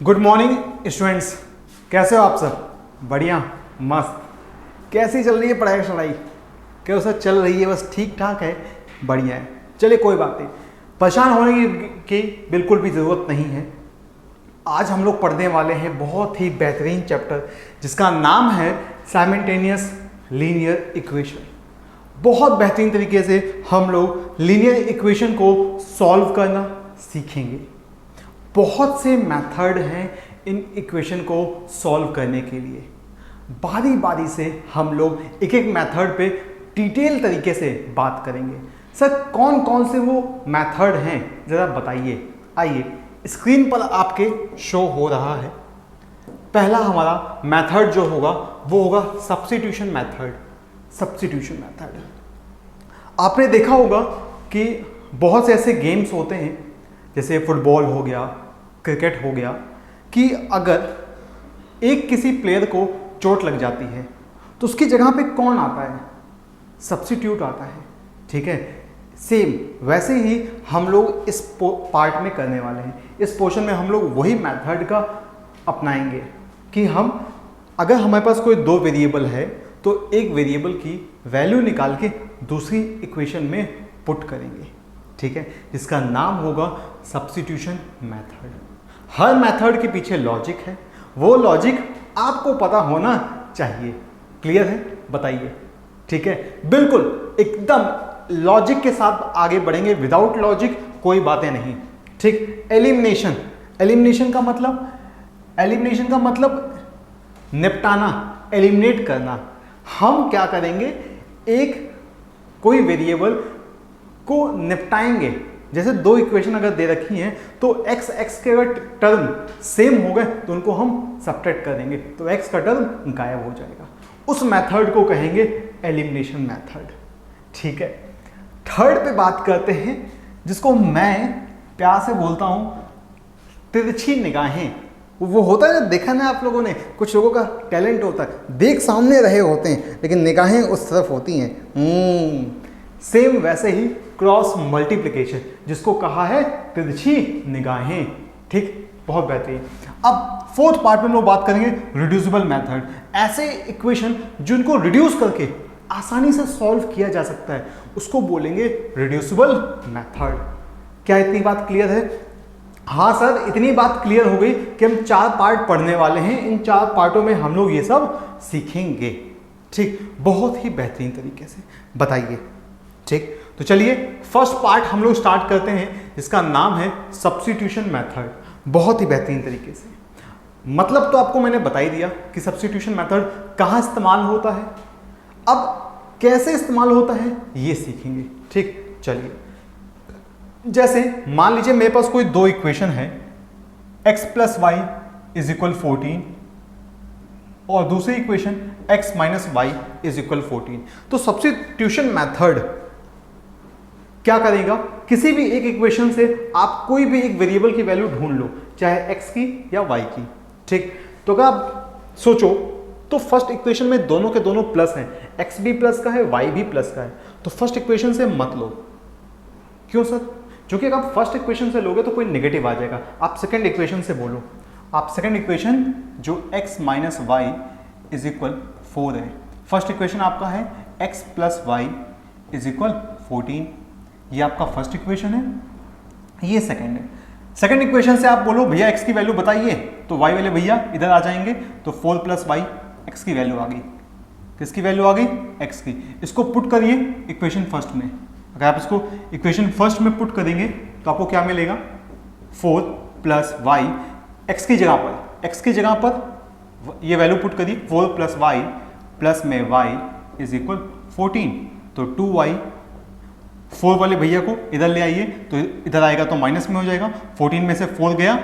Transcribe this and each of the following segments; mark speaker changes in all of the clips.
Speaker 1: Good morning students, कैसे हो आप सब? बढ़िया, मस्त। कैसी चल रही है पढ़ाई शढ़ाई? कैसा चल रही है? बस ठीक ठाक है, बढ़िया है। चलिए कोई बात नहीं, परेशान होने की बिल्कुल भी ज़रूरत नहीं है। आज हम लोग पढ़ने वाले हैं बहुत ही बेहतरीन चैप्टर जिसका नाम है साइमल्टेनियस लीनियर इक्वेशन। बहुत बेहतरीन तरीके से हम लोग लीनियर इक्वेशन को सॉल्व करना सीखेंगे। बहुत से मेथड हैं इन इक्वेशन को सॉल्व करने के लिए। बारी बारी से हम लोग एक एक मेथड पे डिटेल तरीके से बात करेंगे। सर कौन कौन से वो मेथड हैं ज़रा बताइए। आइए, स्क्रीन पर आपके शो हो रहा है। पहला हमारा मेथड जो होगा वो होगा सब्स्टिट्यूशन मेथड। सब्स्टिट्यूशन मेथड आपने देखा होगा कि बहुत से ऐसे गेम्स होते हैं जैसे फुटबॉल हो गया, क्रिकेट हो गया, कि अगर एक किसी प्लेयर को चोट लग जाती है तो उसकी जगह पे कौन आता है? सब्स्टिट्यूट आता है। ठीक है, सेम वैसे ही हम लोग इस पार्ट में करने वाले हैं। इस पोर्शन में हम लोग वही मेथड का अपनाएंगे कि हम अगर हमारे पास कोई दो वेरिएबल है तो एक वेरिएबल की वैल्यू निकाल के दूसरी इक्वेशन में पुट करेंगे। ठीक है, जिसका नाम होगा सब्स्टिट्यूशन मेथड। हर मेथड के पीछे लॉजिक है, वो लॉजिक आपको पता होना चाहिए। क्लियर है? बताइए। ठीक है, बिल्कुल एकदम लॉजिक के साथ आगे बढ़ेंगे। विदाउट लॉजिक कोई बातें नहीं। ठीक, एलिमिनेशन। एलिमिनेशन का मतलब निपटाना, एलिमिनेट करना। हम क्या करेंगे, एक कोई वेरिएबल को निपटाएंगे। जैसे दो इक्वेशन अगर दे रखी हैं तो x के अगर टर्म सेम हो गए तो उनको हम सब्ट्रैक्ट करेंगे तो x का टर्म गायब हो जाएगा। उस मेथड को कहेंगे एलिमिनेशन मेथड। ठीक है, थर्ड पे बात करते हैं जिसको मैं प्यार से बोलता हूं तिरछी निगाहें। वो होता है ना, देखा ना आप लोगों ने, कुछ लोगों का टैलेंट होता है, देख सामने रहे होते हैं लेकिन निगाहें उस तरफ होती हैं। सेम वैसे ही क्रॉस मल्टीप्लिकेशन जिसको कहा है तिरछी निगाहें। ठीक, बहुत बेहतरीन। अब फोर्थ पार्ट में हम लोग बात करेंगे रिड्यूसिबल मेथड। ऐसे इक्वेशन जिनको रिड्यूस करके आसानी से सॉल्व किया जा सकता है उसको बोलेंगे रिड्यूसिबल मेथड। क्या इतनी बात क्लियर है? हाँ सर, इतनी बात क्लियर हो गई कि हम 4 पार्ट पढ़ने वाले हैं। इन 4 पार्टों में हम लोग ये सब सीखेंगे। ठीक, बहुत ही बेहतरीन तरीके से। बताइए। ठीक, तो चलिए फर्स्ट पार्ट हम लोग स्टार्ट करते हैं जिसका नाम है सब्स्टिट्यूशन मेथड। बहुत ही बेहतरीन तरीके से। मतलब तो आपको मैंने बता ही दिया कि सब्स्टिट्यूशन मेथड कहाँ इस्तेमाल होता है। अब कैसे इस्तेमाल होता है ये सीखेंगे। ठीक, चलिए। जैसे मान लीजिए मेरे पास कोई दो इक्वेशन है, x + y = 14 और दूसरी इक्वेशन x - y = 14। तो सब्स्टिट्यूशन मेथड क्या करेगा, किसी भी एक इक्वेशन से आप कोई भी एक वेरिएबल की वैल्यू ढूंढ लो, चाहे x की या y की। ठीक, तो अगर आप सोचो तो फर्स्ट इक्वेशन में दोनों के दोनों प्लस हैं, x भी प्लस का है, y भी प्लस का है, तो फर्स्ट इक्वेशन से मत लो। क्यों सर? क्योंकि अगर आप फर्स्ट इक्वेशन से लोगे तो कोई नेगेटिव आ जाएगा। आप सेकंड इक्वेशन से बोलो। आप सेकंड इक्वेशन जो x - y = 4 है, फर्स्ट इक्वेशन आपका है x + y = 14। ये आपका फर्स्ट इक्वेशन है, ये सेकंड है। सेकंड इक्वेशन से आप बोलो भैया x की वैल्यू बताइए, तो y वाले भैया इधर आ जाएंगे, तो 4 + y, x की वैल्यू आ गई। किसकी वैल्यू आ गई? x की। इसको पुट करिए इक्वेशन फर्स्ट में। अगर आप इसको इक्वेशन फर्स्ट में पुट करेंगे तो आपको क्या मिलेगा? 4 + y, x की जगह पर ये वैल्यू पुट करिए, 4 + y प्लस में y = 14, तो 2y। 4 वाले भैया को इधर ले आइए तो इधर आएगा तो माइनस में हो जाएगा। 14 में से 4 गया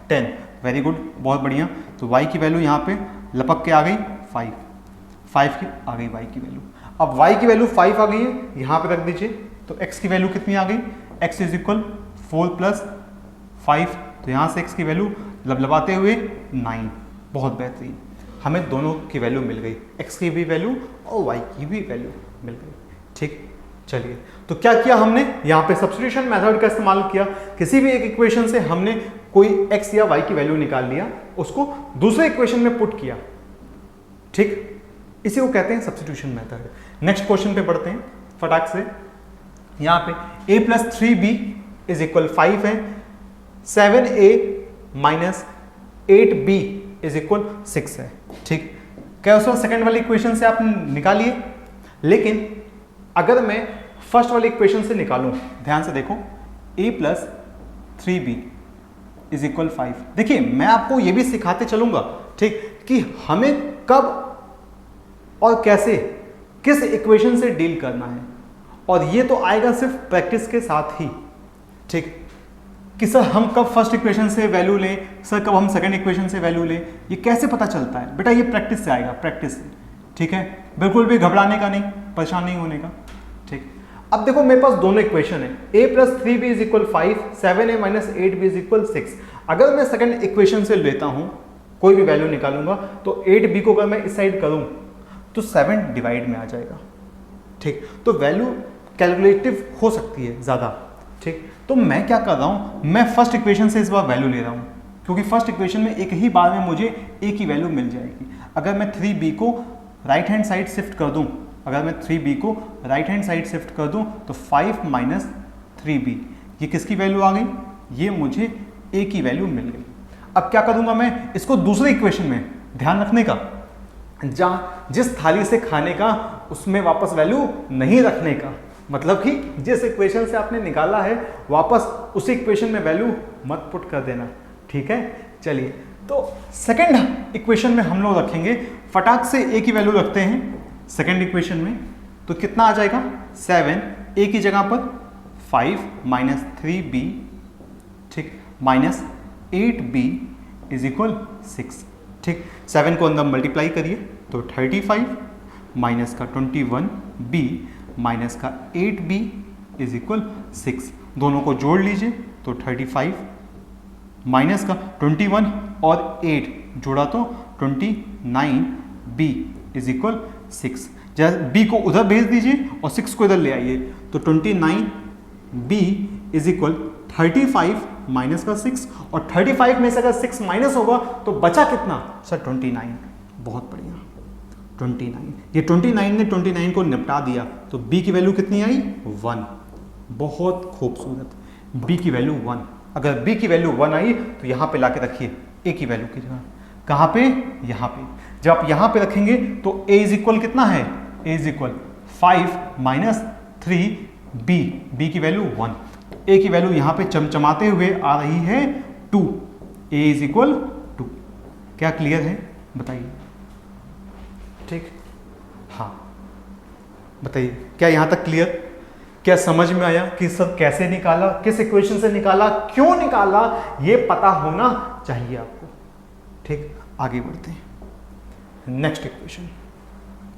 Speaker 1: 10। वेरी गुड, बहुत बढ़िया। तो y की वैल्यू यहाँ पे लपक के आ गई 5 की आ गई y की वैल्यू। अब y की वैल्यू 5 आ गई है, यहाँ पे रख दीजिए। तो x की वैल्यू कितनी आ गई? x = 4 + 5, तो यहाँ से x की वैल्यू लबलबाते हुए 9। बहुत बेहतरीन, हमें दोनों की वैल्यू मिल गई, x की भी वैल्यू और y की भी वैल्यू मिल गई। ठीक, चलिए, तो क्या किया हमने यहाँ पे सब्स्टिट्यूशन मेथड का इस्तेमाल किया। किसी भी एक इक्वेशन से हमने कोई x या y की वैल्यू निकाल लिया, उसको दूसरे इक्वेशन में पुट किया, ठीक, इसी को कहते हैं सब्स्टिट्यूशन मेथड। नेक्स्ट क्वेश्चन पे बढ़ते हैं फटाक से। यहां पे a plus 3b is equal 5 है, 7a minus 8b is equal 6 है, ठीक। क्या उसको सेकंड वाली इक्वेशन से आप निकालिए, लेकिन अगर मैं फर्स्ट वाली इक्वेशन से निकालूं, ध्यान से देखो, a plus 3b is equal 5। देखिए मैं आपको यह भी सिखाते चलूंगा, ठीक, कि हमें कब और कैसे किस इक्वेशन से डील करना है, और ये तो आएगा सिर्फ प्रैक्टिस के साथ ही, ठीक, कि सर हम कब फर्स्ट इक्वेशन से वैल्यू लें, सर कब हम सेकंड इक्वेशन से वैल्यू लें, ये कैसे पता चलता है बेटा, ये प्रैक्टिस से आएगा, प्रैक्टिस से, ठीक है। बिल्कुल भी घबराने का नहीं, परेशान नहीं होने का, ठीक। अब देखो मेरे पास दोनों इक्वेशन है, a plus 3b is equal 5, 7a minus 8b is equal 6। अगर मैं सेकंड इक्वेशन से लेता हूं, कोई भी वैल्यू निकालूंगा, तो 8b को अगर मैं इस साइड करूं तो 7 डिवाइड में आ जाएगा, ठीक। तो वैल्यू कैलकुलेटिव हो सकती है ज़्यादा, ठीक। तो मैं क्या कर रहा हूं, मैं फर्स्ट इक्वेशन से इस बार वैल्यू ले रहा हूं, क्योंकि फर्स्ट इक्वेशन में एक ही बार में मुझे a की वैल्यू मिल जाएगी। अगर मैं 3b को राइट हैंड साइड शिफ्ट कर दूं, अगर मैं 3b को राइट हैंड साइड शिफ्ट कर दूं तो 5 माइनस 3b, ये किसकी वैल्यू आ गई, ये मुझे a की वैल्यू मिल गई। अब क्या करूंगा मैं, इसको दूसरे इक्वेशन में, ध्यान रखने का, जहां जिस थाली से खाने का उसमें वापस वैल्यू नहीं रखने का, मतलब कि जिस इक्वेशन से आपने निकाला है वापस उसी इक्वेशन में वैल्यू मत पुट कर देना, ठीक है। चलिए तो सेकंड इक्वेशन में हम लोग रखेंगे, फटाक से a की वैल्यू रखते हैं सेकंड इक्वेशन में, तो कितना आ जाएगा, 7, a की जगह पर 5 माइनस 3b, ठीक, माइनस 8b इज इक्वल 6, ठीक। 7 को अंदर मल्टीप्लाई करिए तो 35 माइनस का 21b माइनस का 8b इज इक्वल 6, दोनों को जोड़ लीजिए तो 35 माइनस का 21 और 8 जोड़ा तो 29b इज इक्वल 6। जैसे b को उधर भेज दीजिए और 6 को इधर ले आइए तो 29b इज इक्वल 35 माइनस का 6, और 35 में से अगर 6 माइनस होगा तो बचा कितना सर, 29। बहुत बढ़िया, 29। ये 29 ने 29 को निपटा दिया, तो b की वैल्यू कितनी आई, 1। बहुत खूबसूरत, b की वैल्यू 1। अगर b की वैल्यू 1 आई तो यहाँ पे लाके रखिए a की वैल्यू की जगह, कहाँ पे, यहाँ पे। जब आप यहाँ पे रखेंगे तो a इज इक्वल कितना है, a is equal 5 minus 3b, b की वैल्यू 1, a की वैल्यू यहाँ पे चमचमाते हुए आ रही है 2, a इज इक्वल 2। क्या क्लियर है बताइए, ठीक, हाँ बताइए, क्या यहाँ तक क्लियर, क्या समझ में आया कि सब कैसे निकाला, किस इक्वेशन से निकाला, क्यों निकाला, ये पता होना चाहिए आपको, ठीक। आगे बढ़ते हैं नेक्स्ट इक्वेशन।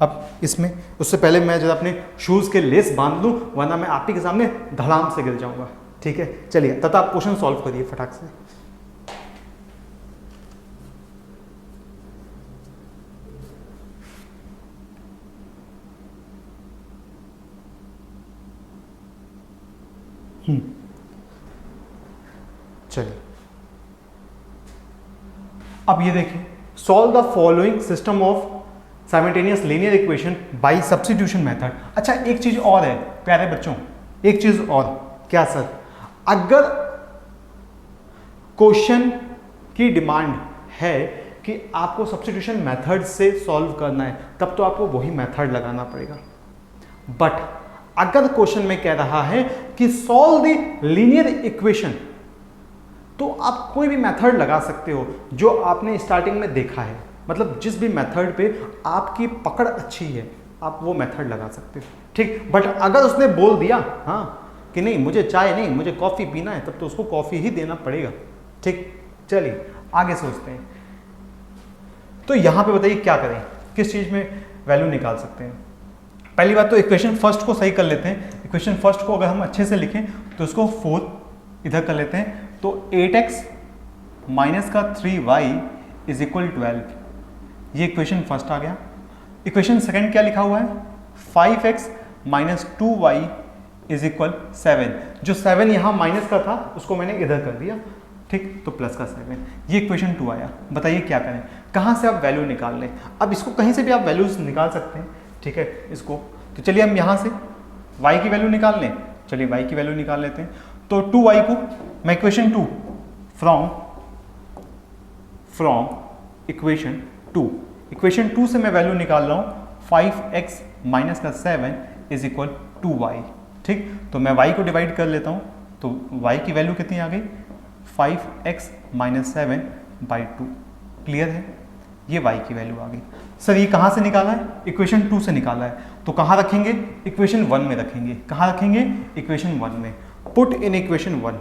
Speaker 1: अब इसमें उससे पहले मैं जरा अपने शूज के लेस बांध लूं, वरना मैं आप ही के सामने धड़ाम से गिर जाऊंगा, ठीक है। चलिए तथा आप क्वेश्चन सॉल्व करिए फटाक से। चलिए अब ये देखिए, solve the following system of simultaneous linear equation by substitution method. अच्छा एक चीज और है प्यारे बच्चों, एक चीज और, क्या सर, अगर क्वेश्चन की डिमांड है कि आपको सब्स्टिट्यूशन मेथड से सॉल्व करना है, तब तो आपको वही मेथड लगाना पड़ेगा। बट अगर क्वेश्चन में कह रहा है कि सॉल्व द लीनियर इक्वेशन, तो आप कोई भी मेथड लगा सकते हो जो आपने स्टार्टिंग में देखा है, मतलब जिस भी मेथड पे आपकी पकड़ अच्छी है आप वो मेथड लगा सकते हो, ठीक। बट अगर उसने बोल दिया हाँ कि नहीं मुझे चाय नहीं मुझे कॉफ़ी पीना है, तब तो उसको कॉफ़ी ही देना पड़ेगा, ठीक। चलिए आगे सोचते हैं, तो यहाँ पे बताइए क्या करें, किस चीज़ में वैल्यू निकाल सकते हैं। पहली बात तो इक्वेशन फर्स्ट को सही कर लेते हैं। इक्वेशन फर्स्ट को अगर हम अच्छे से लिखें तो उसको 4 इधर कर लेते हैं, तो 8x माइनस का 3y इज इक्वल 12, ये इक्वेशन फर्स्ट आ गया। इक्वेशन सेकंड क्या लिखा हुआ है, 5x minus 2y is equal 7। जो 7 यहाँ माइनस का था उसको मैंने इधर कर दिया, ठीक। ठीक, तो प्लस का 7, ये इक्वेशन 2 आया। बताइए क्या करें, कहाँ से आप वैल्यू निकाल लें। अब इसको कहीं से भी आप वैल्यूज निकाल सकते हैं, ठीक है इसको। तो चलिए हम यहाँ से y की वैल्यू निकाल लें, चलिए y की वैल्यू निकाल लेते हैं। तो 2y को मैं इक्वेशन 2 फ्रॉम इक्वेशन 2 से मैं वैल्यू निकाल रहा हूँ 5x माइनस का 7 इज इक्वल 2y। ठीक, तो मैं y को डिवाइड कर लेता हूँ, तो y की वैल्यू कितनी आ गई 5x माइनस 7 बाई 2। क्लियर है, ये y की वैल्यू आ गई। सर ये कहाँ से निकाला है, इक्वेशन 2 से निकाला है, तो कहाँ रखेंगे, इक्वेशन 1 में रखेंगे। कहाँ रखेंगे, इक्वेशन 1 में। Put in equation 1,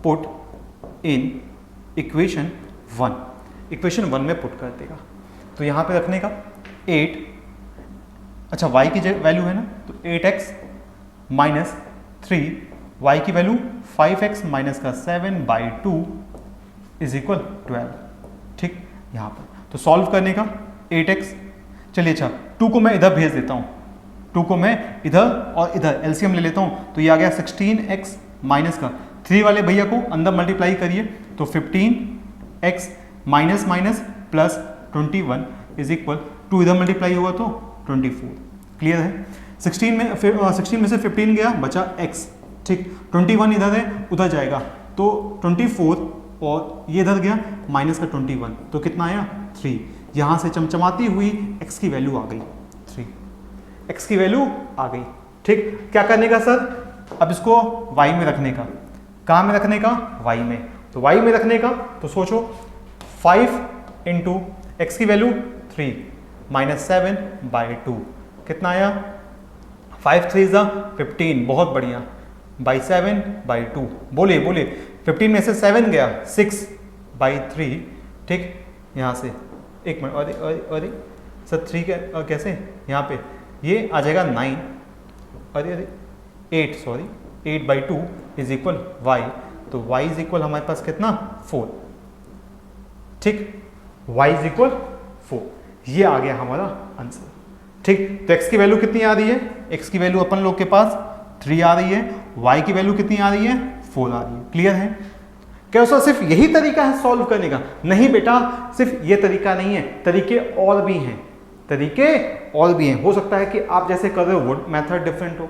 Speaker 1: put in equation 1, equation 1 में पुट कर देगा। तो यहाँ पे रखने का 8, अच्छा y की वैल्यू है ना, तो 8x माइनस 3, y की वैल्यू 5x माइनस का 7 बाई 2 इज इक्वल 12। ठीक, यहाँ पर तो सॉल्व करने का 8x, चलिए अच्छा 2 को मैं इधर भेज देता हूँ, 2 को मैं इधर और इधर एलसीएम ले लेता हूँ, तो ये आ गया 16x माइनस का 3 वाले भैया को अंदर मल्टीप्लाई करिए, तो 15x minus minus plus 21 is equal 2 इधर मल्टीप्लाई हुआ तो 24। क्लियर है, 16 में से 15 गया, बचा x। ठीक, 21 इधर है उधर जाएगा, तो 24 और ये इधर गया माइनस का 21, तो कितना आया 3। यहाँ से चमचमाती हुई x की वैल्यू आ गई 3, x की वैल्यू आ गई। ठीक, क्या करने का सर, अब इसको y में रखने का। कहाँ में रखने का, y में। तो y में रखने का तो सोचो 5 इंटू एक्स की वैल्यू 3 माइनस 7 बाई 2 कितना आया 5 3 15, बहुत बढ़िया, बाई 7 बाई 2। बोलिए बोलिए, 15 में से 7 गया 6 बाई 3। ठीक, यहाँ से एक मिनट, अरे सर 3 कैसे, यहाँ पे ये आ जाएगा 9, अरे 8 बाई 2 इज इक्वल y, तो y इज इक्वल हमारे पास कितना 4। ठीक, y इज इक्वल 4, ये आ गया हमारा आंसर। ठीक, तो x की वैल्यू कितनी आ रही है, x की वैल्यू अपन लोग के पास 3 आ रही है, y की वैल्यू कितनी आ रही है 4 आ रही है। क्लियर है, क्या उसका सिर्फ यही तरीका है सॉल्व करने का, नहीं बेटा सिर्फ ये तरीका नहीं है, तरीके और भी हैं, तरीके और भी हैं। हो सकता है कि आप जैसे कर रहे हो वो मेथड डिफरेंट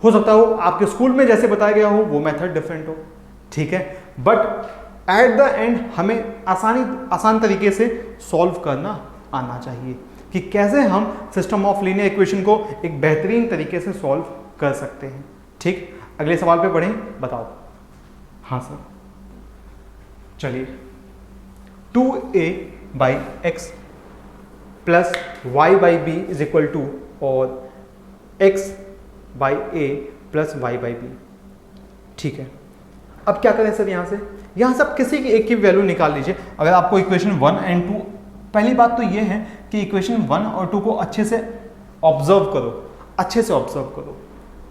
Speaker 1: हो सकता हो आपके स्कूल में जैसे बताया गया हो वो मेथड डिफरेंट हो। ठीक है, बट एट द एंड हमें आसान तरीके से सॉल्व करना आना चाहिए कि कैसे हम सिस्टम ऑफ लीनियर इक्वेशन को एक बेहतरीन तरीके से सॉल्व कर सकते हैं। ठीक, अगले सवाल पे बढ़ें, बताओ। हाँ सर, चलिए 2a by x plus y by b is equal to और x by a plus y by b. ठीक है, अब क्या करें सर, यहाँ से आप किसी की एक की वैल्यू निकाल लीजिए। अगर आपको इक्वेशन 1 एंड 2, पहली बात तो ये है कि इक्वेशन 1 और 2 को अच्छे से ऑब्जर्व करो,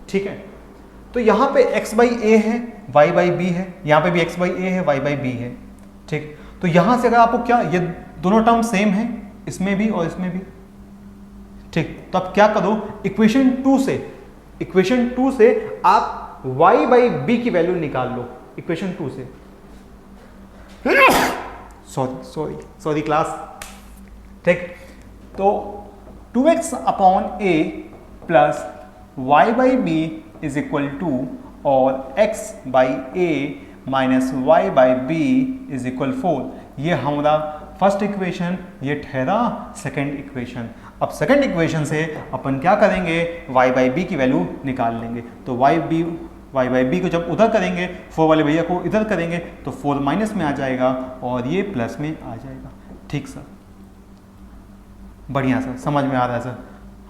Speaker 1: ठीक है। तो यहाँ पे x बाई ए है, y बाई बी है, यहाँ पे भी x बाई ए है, y बाई बी है। ठीक, तो यहाँ से अगर आपको क्या, ये दोनों टर्म सेम है, इसमें भी और इसमें भी। ठीक, तो आप क्या करो, इक्वेशन 2 से आप y बाई बी की वैल्यू निकाल लो, इक्वेशन 2 से। Sorry class. ठीक, तो 2x upon a plus y by b is equal to और x by a minus y by b is equal 4, ये हमारा फर्स्ट इक्वेशन, ये ठहरा सेकंड इक्वेशन। अब सेकंड इक्वेशन से अपन क्या करेंगे, y बाई बी की वैल्यू निकाल लेंगे। तो y बाई बी को जब उधर करेंगे, 4 वाले भैया को इधर करेंगे, तो 4 माइनस में आ जाएगा और ये प्लस में आ जाएगा। ठीक सर, बढ़िया सर, समझ में आ रहा है सर।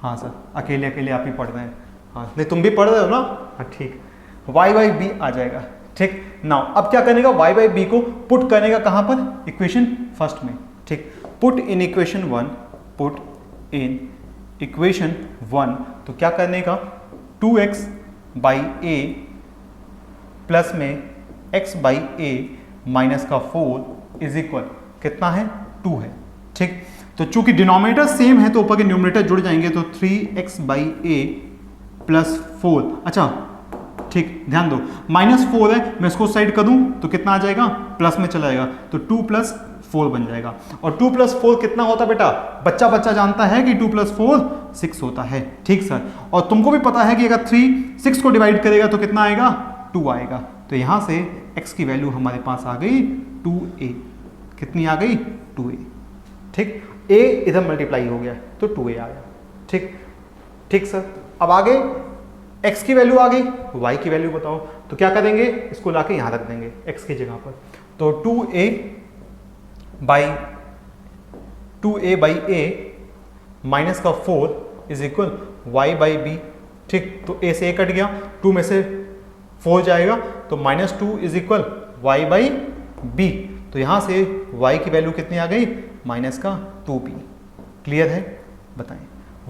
Speaker 1: हाँ सर, अकेले आप ही पढ़ रहे हैं। हाँ, नहीं तुम भी पढ़ रहे हो ना। हाँ ठीक, y बाई बी आ जाएगा। ठीक, नाउ अब क्या करने का, y बाई बी को पुट करने का कहाँ पर, इक्वेशन फर्स्ट में। ठीक, पुट इन इक्वेशन 1, तो क्या करने का, 2x बाई ए प्लस में x बाई ए माइनस का 4 इज इक्वल कितना है 2 है। ठीक, तो चूंकि डिनोमिनेटर सेम है तो ऊपर के न्यूमरेटर जुड़ जाएंगे, तो 3x बाई ए प्लस 4, अच्छा ठीक, ध्यान दो, -4 है, मैं इसको साइड कर दूं तो कितना आ जाएगा, प्लस में चला जाएगा, तो 2 + 4 बन जाएगा। और 2 + 4 कितना होता है बेटा, बच्चा बच्चा जानता है कि 2 + 4 6 होता है। ठीक सर, और तुमको भी पता है कि अगर 3 6 को डिवाइड करेगा तो कितना आएगा, 2 आएगा। तो यहां से x की वैल्यू हमारे पास आ गई 2a। कितनी आ गई, 2a। ठीक, a इधर मल्टीप्लाई हो गया तो 2a आ गया। ठीक, ठीक सर। अब आगे x की वैल्यू आ गई, y की वैल्यू बताओ, तो क्या करेंगे, इसको लाके यहां रख देंगे x की जगह पर। तो 2a बाई a माइनस का 4 is equal y by b। ठीक, तो a से a कट गया, 2 में से 4 जाएगा, तो -2 is equal y by b। तो यहां से y की वैल्यू कितनी आ गई, माइनस का 2b। क्लियर है, बताएं,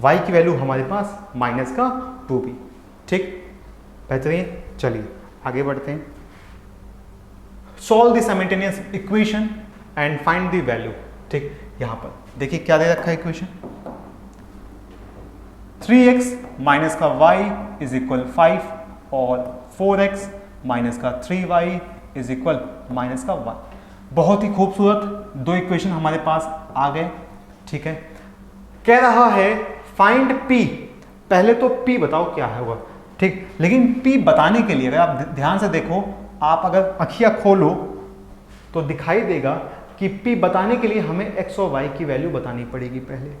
Speaker 1: y की वैल्यू हमारे पास माइनस का 2b। ठीक, बेहतरीन। चलिए आगे बढ़ते हैं। Solve the simultaneous equation and find the value. ठीक, यहां पर देखिए क्या दे रखा है इक्वेशन, 3x माइनस का y इज इक्वल 5 और 4x माइनस का 3y इज इक्वल माइनस का 1। बहुत ही खूबसूरत दो इक्वेशन हमारे पास आ गए। ठीक है, कह रहा है फाइंड p। पहले तो p बताओ क्या होगा। ठीक, लेकिन p बताने के लिए अगर आप ध्यान से देखो, आप अगर अखियां खोलो तो दिखाई देगा कि p बताने के लिए हमें x और y की वैल्यू बतानी पड़ेगी पहले।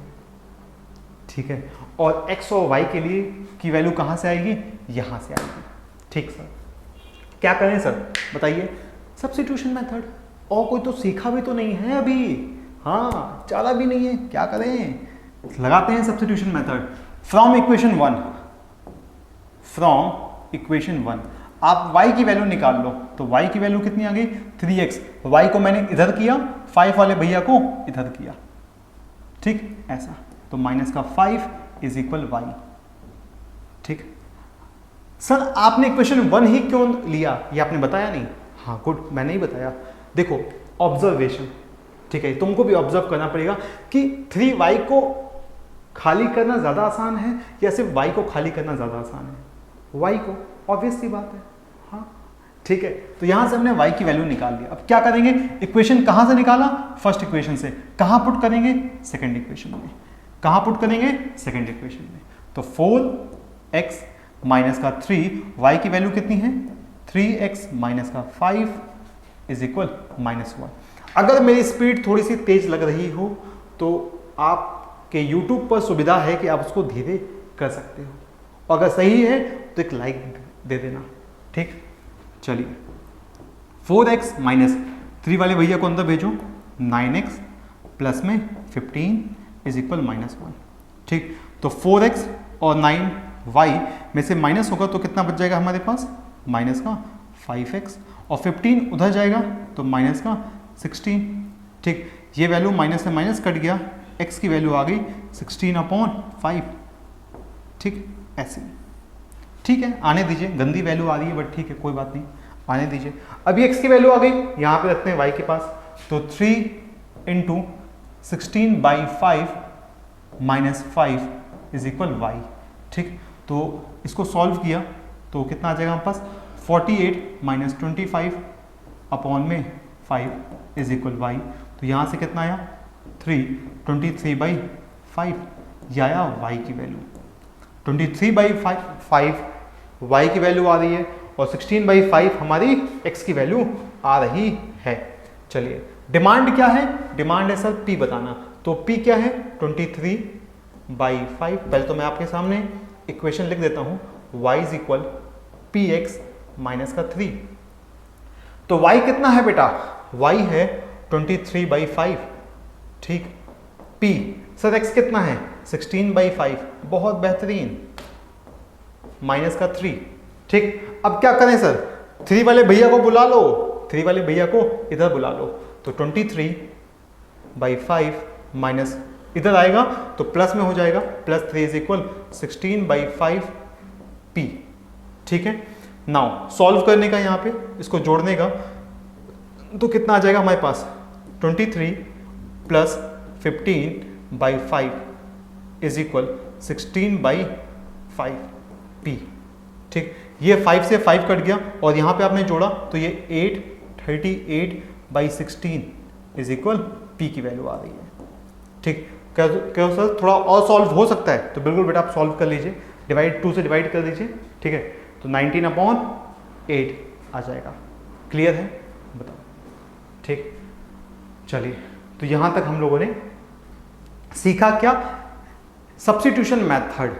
Speaker 1: ठीक है, और x और y के लिए की वैल्यू कहां से आएगी, यहां से आएगी। ठीक सर, क्या करें सर बताइए, सब्स्टिट्यूशन मेथड। और कोई तो सीखा भी तो नहीं है अभी, हाँ चला भी नहीं है, क्या करें, लगाते हैं सब्स्टिट्यूशन मेथड। फ्रॉम इक्वेशन 1 आप y की वैल्यू निकाल लो, तो y की वैल्यू कितनी आ गई, 3x। y को मैंने इधर किया, 5 वाले भैया को इधर किया। ठीक, ऐसा, तो माइनस का 5 इज इक्वल y। ठीक सर, आपने इक्वेशन 1 ही क्यों लिया, ये आपने बताया नहीं। हाँ गुड, मैंने ही बताया। देखो ऑब्जर्वेशन, ठीक है, तुमको भी ऑब्जर्व करना पड़ेगा कि 3y को खाली करना ज्यादा आसान है या सिर्फ y को खाली करना ज्यादा आसान है, y को, ऑब्वियस सी बात है। हाँ ठीक है, तो यहां से हमने y की वैल्यू निकाल ली। अब क्या करेंगे, इक्वेशन कहां से निकाला, फर्स्ट इक्वेशन से, कहां पुट करेंगे, सेकंड इक्वेशन में। कहां पुट करेंगे, सेकंड इक्वेशन में। तो 4x माइनस का 3, y की वैल्यू कितनी है, 3x माइनस का 5 इज इक्वल -1। अगर मेरी स्पीड थोड़ी सी तेज लग रही हो तो आपके YouTube पर सुविधा है कि आप उसको धीरे कर सकते हो, और अगर सही है तो एक लाइक दे देना। ठीक, चलिए 4x माइनस 3 वाले भैया को अंदर भेजो, 9x प्लस में 15 इज इक्वल -1। ठीक, तो 4x और 9y में से माइनस होगा तो कितना बच जाएगा हमारे पास, माइनस का 5x, और 15 उधर जाएगा तो माइनस का 16। ठीक, ये वैल्यू माइनस से माइनस कट गया, x की वैल्यू आ गई 16/5। ठीक, ऐसे। ठीक है, आने दीजिए, गंदी वैल्यू आ रही है बट ठीक है, कोई बात नहीं, आने दीजिए। अभी x की वैल्यू आ गई, यहाँ पे रखते हैं y के पास, तो 3 × 16/5 -5 इज इक्वल y। ठीक, तो इसको सॉल्व किया तो कितना आ जाएगा हमारे पास, 48 - 25/5 इज इक्वल y। तो यहाँ से कितना आया, 23/5, यह आया y की वैल्यू। 23/5 y की वैल्यू आ रही है और 16/5 हमारी x की वैल्यू आ रही है। चलिए डिमांड क्या है, डिमांड है सर p बताना, तो p क्या है, 23/5। पहले तो मैं आपके सामने इक्वेशन लिख देता हूँ, y is equal px minus का 3। तो y कितना है बेटा, y है 23/5। ठीक, p सर x कितना है, 16/5, बहुत बेहतरीन, माइनस का 3। ठीक, अब क्या करें सर, 3 वाले भैया को बुला लो, 3 वाले भैया को इधर बुला लो, तो 23/5 माइनस इधर आएगा तो प्लस में हो जाएगा, +3 इज इक्वल 16/5 p। ठीक है, नाउ सॉल्व करने का, यहाँ पे इसको जोड़ने का, तो कितना आ जाएगा हमारे पास, 23 + 15/5 इज इक्वल 16/5 p। ठीक, ये 5 से 5 कट गया और यहाँ पे आपने जोड़ा तो ये 838/16 इज इक्वल पी की वैल्यू आ रही है। ठीक, क्या सर थोड़ा और सॉल्व हो सकता है? तो बिल्कुल बेटा आप सॉल्व कर लीजिए, डिवाइड 2 से डिवाइड कर दीजिए। ठीक है, तो 19/8 आ जाएगा। क्लियर है? बताओ। ठीक, चलिए, तो यहाँ तक हम लोगों ने सीखा क्या, सब्स्टिट्यूशन मेथड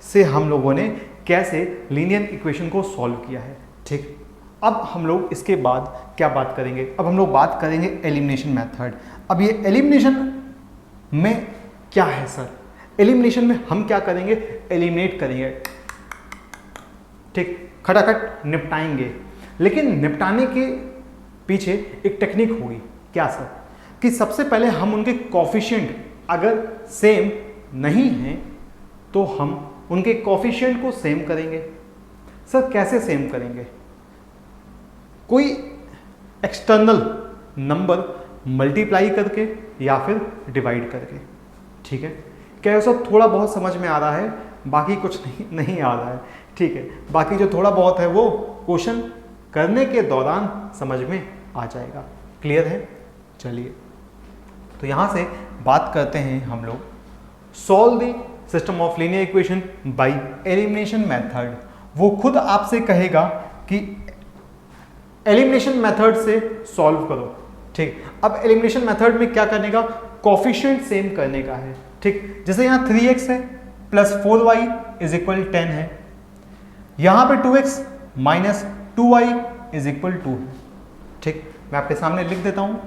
Speaker 1: से हम लोगों ने कैसे लीनियर इक्वेशन को सॉल्व किया है। ठीक, अब हम लोग इसके बाद क्या बात करेंगे? अब हम लोग बात करेंगे एलिमिनेशन मेथड। अब ये एलिमिनेशन में क्या है सर? एलिमिनेशन में हम क्या करेंगे? एलिमिनेट करेंगे। ठीक, खटाखट निपटाएंगे। लेकिन निपटाने के पीछे एक टेक्निक होगी। क्या सर? कि सबसे पहले हम उनके कोफिशिएंट अगर सेम नहीं हैं तो हम उनके कोफिशिएंट को सेम करेंगे। सर कैसे सेम करेंगे? कोई एक्सटर्नल नंबर मल्टीप्लाई करके या फिर डिवाइड करके। ठीक है, क्या ये सब थोड़ा बहुत समझ में आ रहा है? बाकी कुछ नहीं आ रहा है। ठीक है, बाकी जो थोड़ा बहुत है वो क्वेश्चन करने के दौरान समझ में आ जाएगा। क्लियर है? चलिए, तो यहाँ से बात करते हैं हम लोग solve the system of linear equation by elimination method. वो खुद आपसे कहेगा कि एलिमिनेशन मेथड से सॉल्व करो। ठीक, अब एलिमिनेशन मेथड में क्या करने का? कोफिशिएंट सेम करने का है। ठीक, जैसे यहाँ 3x है प्लस 4y इज इक्वल 10 है, यहाँ पे 2x minus 2y is equal 2 है। ठीक, मैं आपके सामने लिख देता हूँ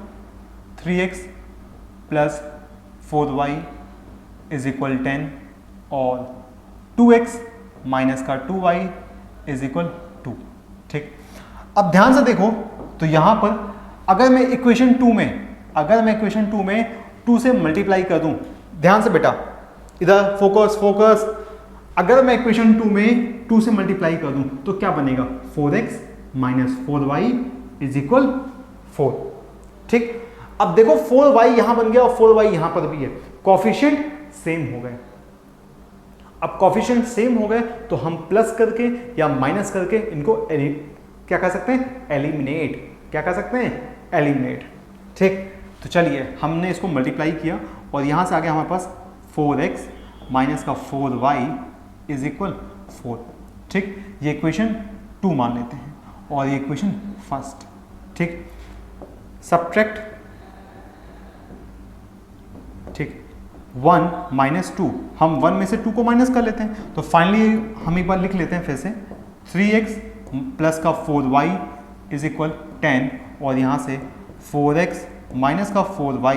Speaker 1: 3x plus 4y is equal 10 और 2x माइनस का 2y इज इक्वल 2। ठीक, अब ध्यान से देखो तो यहाँ पर अगर मैं इक्वेशन 2 में 2 से मल्टीप्लाई कर दूं, ध्यान से बेटा इधर फोकस, अगर मैं इक्वेशन 2 में 2 से मल्टीप्लाई कर दूं तो क्या बनेगा? 4x minus 4y is equal 4। ठीक, अब देखो 4y यहां बन गया और 4y यहां पर भी है, कोफिशिएंट सेम हो गए। अब कोफिशिएंट सेम हो गए तो हम प्लस करके या माइनस करके इनको क्या कर सकते हैं? एलिमिनेट। क्या कर सकते हैं? एलिमिनेट। ठीक, तो चलिए हमने इसको मल्टीप्लाई किया और यहां से आ गया हमारे पास 4x माइनस का 4y इज इक्वल 4। ठीक, ये इक्वेशन 2 मान लेते हैं और ये इक्वेशन फर्स्ट। ठीक, सब्ट्रैक्ट। ठीक, 1 माइनस 2, हम 1 में से 2 को माइनस कर लेते हैं तो फाइनली हम एक बार लिख लेते हैं फिर से 3x प्लस का 4y इज इक्वल 10 और यहाँ से 4x माइनस का 4y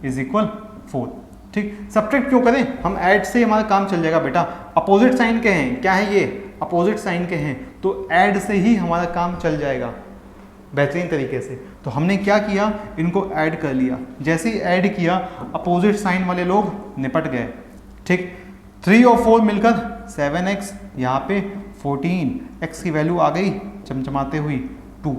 Speaker 1: इज इक्वल 4। ठीक, सब्ट्रैक्ट क्यों करें? हम ऐड से हमारा काम चल जाएगा बेटा। अपोजिट साइन के हैं, क्या है ये? अपोजिट साइन के हैं, तो ऐड से ही हमारा काम चल जाएगा बेहतरीन तरीके से। तो हमने क्या किया? इनको ऐड कर लिया। जैसे ही ऐड किया अपोजिट साइन वाले लोग निपट गए। ठीक, 3 और 4 मिलकर 7x, यहाँ पे 14, x की वैल्यू आ गई चमचमाते हुई 2,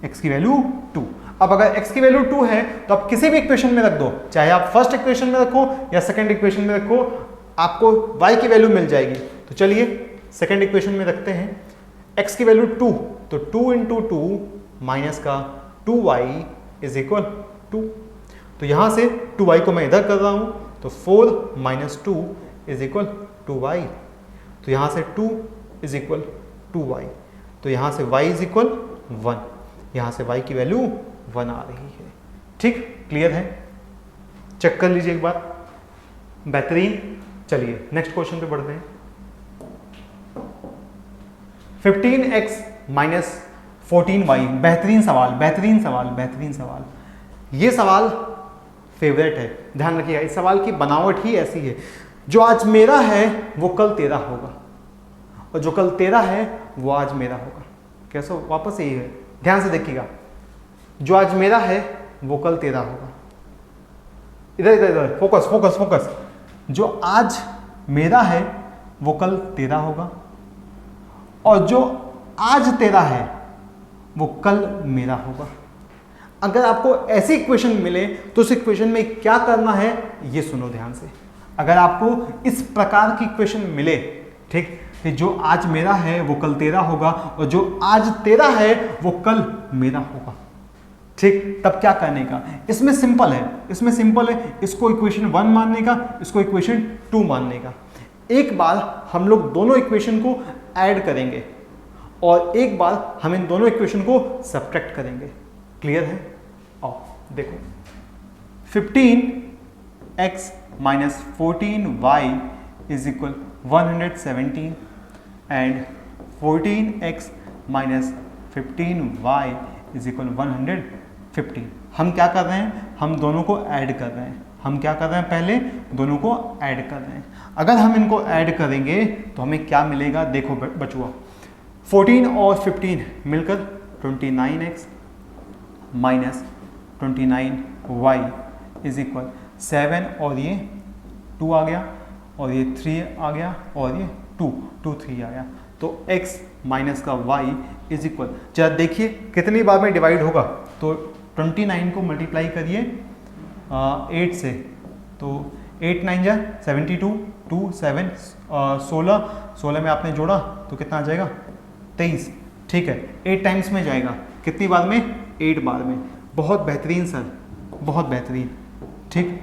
Speaker 1: x की वैल्यू 2। अब अगर x की वैल्यू 2 है तो आप किसी भी इक्वेशन में रख दो, चाहे आप फर्स्ट इक्वेशन में रखो या सेकंड इक्वेशन में रखो, आपको y की वैल्यू मिल जाएगी। तो चलिए सेकंड इक्वेशन में रखते हैं x की वैल्यू 2, तो 2 इंटू 2 माइनस का 2y इज इक्वल 2। तो यहाँ से 2y को मैं इधर कर रहा हूँ तो 4 माइनस 2 इज इक्वल 2y। तो यहाँ से 2 इज इक्वल 2y, तो यहाँ से y इज इक्वल 1, यहाँ से y की वैल्यू 1 आ रही है। ठीक, क्लियर है? चेक कर लीजिए एक बार, बेहतरीन। चलिए नेक्स्ट क्वेश्चन पे बढ़ते हैं। 15x माइनस 14y, बेहतरीन सवाल। ये सवाल फेवरेट है, ध्यान रखिएगा। इस सवाल की बनावट ही ऐसी है, जो आज मेरा है वो कल तेरा होगा और जो कल तेरा है वो आज मेरा होगा। कैसे? वापस यही है, ध्यान से देखिएगा। जो आज मेरा है वो कल तेरा होगा। इधर फोकस। जो आज मेरा है वो कल तेरा होगा और जो आज तेरा है वो कल मेरा होगा। अगर आपको ऐसी इक्वेशन मिले तो उस इक्वेशन में क्या करना है ये सुनो ध्यान से। अगर आपको इस प्रकार की इक्वेशन मिले, ठीक, कि जो आज मेरा है वो कल तेरा होगा और जो आज तेरा है वो कल मेरा होगा। ठीक, तब क्या करने का, इसमें सिंपल है, इसको इक्वेशन 1 मानने का, इसको इक्वेशन 2 मानने का। एक बार हम लोग दोनों इक्वेशन को ऐड करेंगे और एक बार हम इन दोनों इक्वेशन को सब्ट्रैक्ट करेंगे। क्लियर है? आओ देखो, 15x minus 14y is equal 117 and 14x minus 15y is equal 115। हम क्या कर रहे हैं, हम दोनों को ऐड कर रहे हैं। हम क्या कर रहे हैं, पहले दोनों को ऐड कर रहे हैं। अगर हम इनको ऐड करेंगे तो हमें क्या मिलेगा, देखो बचुआ, 14 और 15 मिलकर 29x minus 29y is equal 7 और ये 2 आ गया और ये 3 आ गया और ये 2 3 आ गया। तो x माइनस का y इज इक्वल, जरा देखिए कितनी बार में डिवाइड होगा, तो 29 को मल्टीप्लाई करिए 8 से, तो 8 9 जा 72, 2 7 16 में आपने जोड़ा तो कितना आ जाएगा 23। ठीक है, 8 टाइम्स में जाएगा, कितनी बार में, 8 बार में। बहुत बेहतरीन सर, बहुत बेहतरीन। ठीक,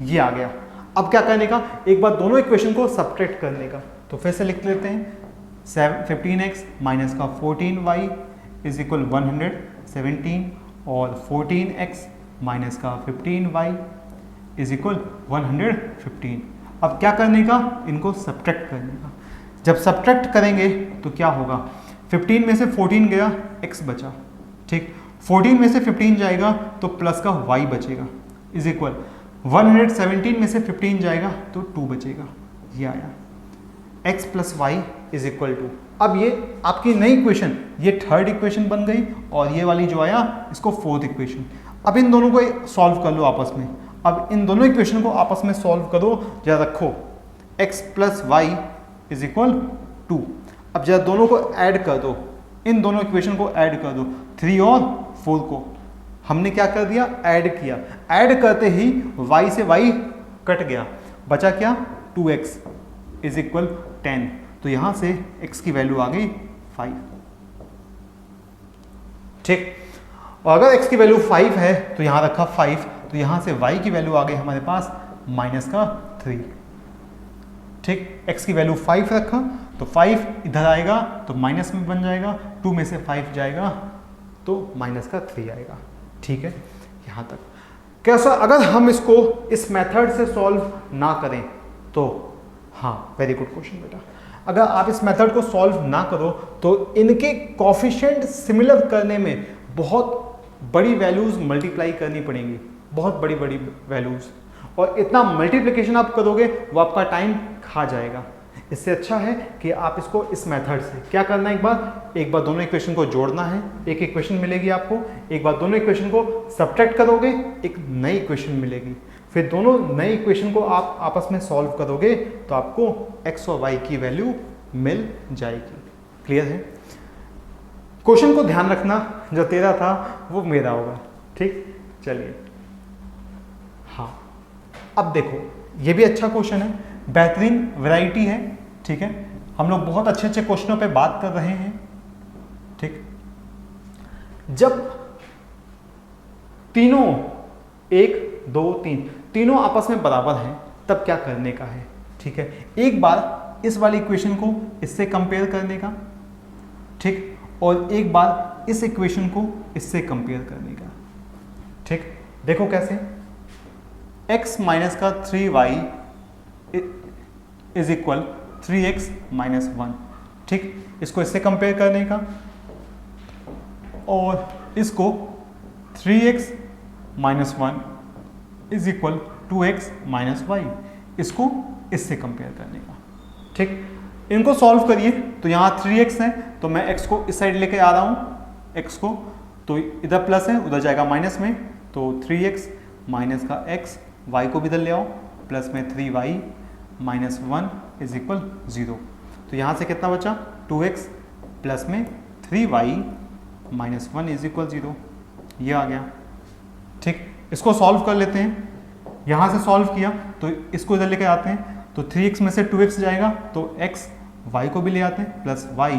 Speaker 1: ये आ गया। अब क्या करने का, एक बार दोनों इक्वेशन को सब्ट्रैक्ट करने का, तो फिर से लिख लेते हैं 15x माइनस का 14y इज इक्वल 117 और 14x माइनस का 15y इज इक्वल 115। अब क्या करने का, इनको सब्ट्रैक्ट करने का। जब सब्ट्रैक्ट करेंगे तो क्या होगा, 15 में से 14 गया, x बचा। ठीक, 14 में से 15 जाएगा तो प्लस का y बचेगा इज इक्वल 117 में से 15 जाएगा तो 2 बचेगा। ये आया x plus y is equal to, अब ये आपकी नई इक्वेशन, ये थर्ड इक्वेशन बन गई और ये वाली जो आया इसको फोर्थ इक्वेशन। अब इन दोनों को सॉल्व कर लो आपस में। अब इन दोनों इक्वेशन को आपस में सॉल्व करो, जरा रखो x plus y is equal 2। अब जरा दोनों को ऐड कर दो, इन दोनों इक्वेशन को ऐड कर दो, 3 और 4 को हमने क्या कर दिया, ऐड किया। ऐड करते ही y से y कट गया, बचा क्या, 2x इज इक्वल 10। तो यहां से x की वैल्यू आ गई 5। ठीक, और अगर x की वैल्यू 5 है तो यहां रखा 5, तो यहां से y की वैल्यू आ गई हमारे पास माइनस का 3। ठीक, x की वैल्यू 5 रखा तो 5 इधर आएगा तो माइनस में बन जाएगा, 2 में से 5 जाएगा तो माइनस का 3 आएगा। ठीक है, यहां तक कैसा। अगर हम इसको इस मेथड से सॉल्व ना करें तो, हाँ वेरी गुड क्वेश्चन बेटा, अगर आप इस मेथड को सॉल्व ना करो तो इनके कोफिशिएंट सिमिलर करने में बहुत बड़ी वैल्यूज मल्टीप्लाई करनी पड़ेंगी, बहुत बड़ी बड़ी वैल्यूज, और इतना मल्टीप्लिकेशन आप करोगे वो आपका टाइम खा जाएगा। इससे अच्छा है कि आप इसको इस मेथड से क्या करना है, एक बार दोनों इक्वेशन को जोड़ना है, एक इक्वेशन मिलेगी आपको, एक बार दोनों इक्वेशन को सब्ट्रैक्ट करोगे, एक नई इक्वेशन मिलेगी, फिर दोनों नई इक्वेशन को आप आपस में सॉल्व करोगे तो आपको x और y की वैल्यू मिल जाएगी। क्लियर है? क्वेश्चन को ध्यान रखना, जो तेरा था वो मेरा होगा। ठीक, चलिए। हाँ, अब देखो ये भी अच्छा क्वेश्चन है, बेहतरीन वैरायटी है। ठीक है, हम लोग बहुत अच्छे अच्छे क्वेश्चनों पे बात कर रहे हैं। ठीक, जब तीनों 1 2 3 तीनों आपस में बराबर हैं तब क्या करने का है। ठीक है, एक बार इस वाली इक्वेशन को इससे कंपेयर करने का, ठीक, और एक बार इस इक्वेशन को इससे कंपेयर करने का। ठीक, देखो कैसे, x माइनस का 3y is equal 3x minus 1। ठीक, इसको इससे कंपेयर करने का और इसको 3x minus 1 is equal 2x minus y, इसको इससे कंपेयर करने का। ठीक, इनको सॉल्व करिए तो यहाँ 3x है तो मैं x को इस साइड लेके आ रहा हूँ, x को, तो इधर प्लस है उधर जाएगा माइनस में, तो 3x माइनस का x, y को भी इधर ले आओ, प्लस में 3y माइनस 1 इज इक्वल 0। तो यहाँ से कितना बचा, 2x प्लस में 3y माइनस 1 इज इक्वल 0। ये आ गया। ठीक, इसको सॉल्व कर लेते हैं। यहाँ से सॉल्व किया तो इसको इधर लेके आते हैं, तो 3x में से 2x जाएगा तो x y को भी ले आते हैं प्लस y,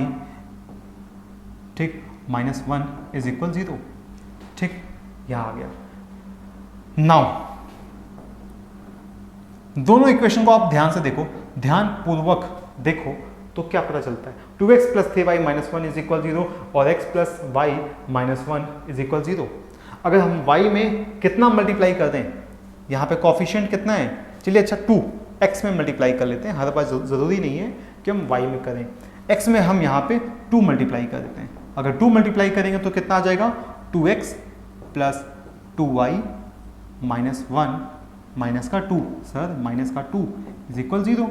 Speaker 1: ठीक, माइनस 1 इज इक्वल 0, ठीक, यहां आ गया। नाउ दोनों इक्वेशन को आप ध्यान से देखो, ध्यान पूर्वक देखो तो क्या पता चलता है, 2x plus 3y minus 1 is equal 0 और x plus y minus 1 is equal 0। अगर हम y में कितना मल्टीप्लाई कर दें, यहाँ पे कॉफिशिएंट कितना है, चलिए अच्छा 2 x में मल्टीप्लाई कर लेते हैं, हर बार ज़रूरी नहीं है कि हम y में करें, x में हम यहाँ पे 2 मल्टीप्लाई कर देते हैं। अगर 2 मल्टीप्लाई करेंगे तो कितना आ जाएगा, 2x plus 2y minus 1 minus का 2, सर माइनस का 2 इज इक्वल 0,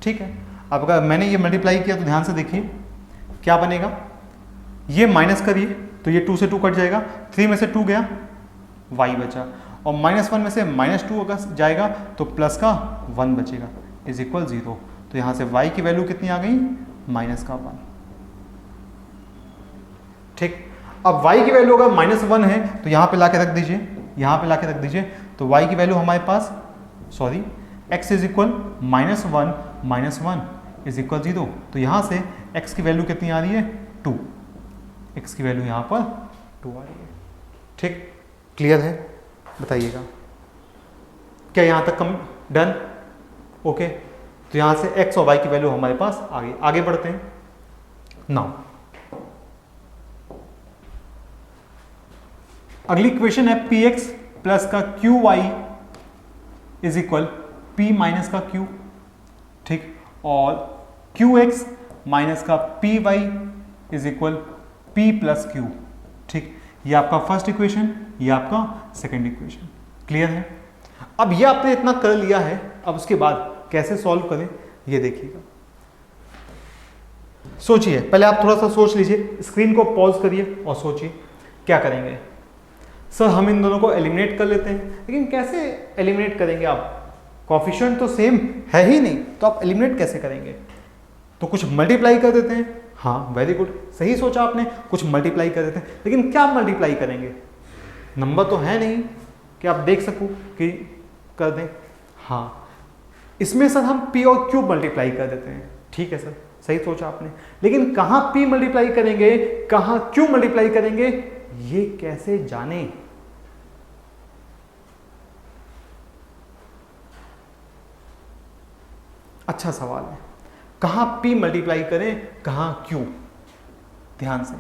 Speaker 1: ठीक है। अब अगर मैंने ये मल्टीप्लाई किया तो ध्यान से देखिए क्या बनेगा, ये माइनस करिए तो ये 2 से 2 कट जाएगा, 3 में से 2 गया, y बचा, और माइनस 1 में से माइनस 2 अगर जाएगा तो प्लस का 1 बचेगा इज इक्वल 0। तो यहाँ से y की वैल्यू कितनी आ गई, माइनस का 1, ठीक। अब y की वैल्यू अगर माइनस 1 है तो यहाँ पे ला के रख दीजिए, यहाँ पे ला के रख दीजिए, तो y की वैल्यू हमारे पास, sorry, x is equal minus 1 minus 1 is equal 0। तो यहाँ से x की वैल्यू कितनी आ रही है, 2, x की वैल्यू यहाँ पर 2 आ रही है, ठीक, क्लियर है, बताइएगा क्या यहाँ तक कम, डन, ओके। तो यहाँ से x और y की वैल्यू हमारे पास आ गई। आगे बढ़ते हैं। नाउ अगली इक्वेशन है px प्लस का qy is equal p minus का q, ठीक, और qx माइनस का py is equal p plus q, ठीक। ये आपका फर्स्ट इक्वेशन, ये आपका सेकंड इक्वेशन, क्लियर है। अब ये आपने इतना कर लिया है, अब उसके बाद कैसे सॉल्व करें ये देखिएगा। सोचिए, पहले आप थोड़ा सा सोच लीजिए, स्क्रीन को पॉज करिए और सोचिए क्या करेंगे। सर हम इन दोनों को एलिमिनेट कर लेते हैं, लेकिन कैसे एलिमिनेट करेंगे आप, कॉफिशिएंट तो सेम है ही नहीं, तो आप एलिमिनेट कैसे करेंगे, तो कुछ मल्टीप्लाई कर देते हैं। हाँ वेरी गुड, सही सोचा आपने, कुछ मल्टीप्लाई कर देते हैं, लेकिन क्या मल्टीप्लाई करेंगे, नंबर तो है नहीं कि आप देख सको कि कर दें। हाँ इसमें सर हम p और q मल्टीप्लाई कर देते हैं, ठीक है सर, सही सोचा आपने, लेकिन कहाँ p मल्टीप्लाई करेंगे, कहाँ q मल्टीप्लाई करेंगे, ये कैसे जाने। अच्छा सवाल है, कहां p मल्टीप्लाई करें, कहां q, ध्यान से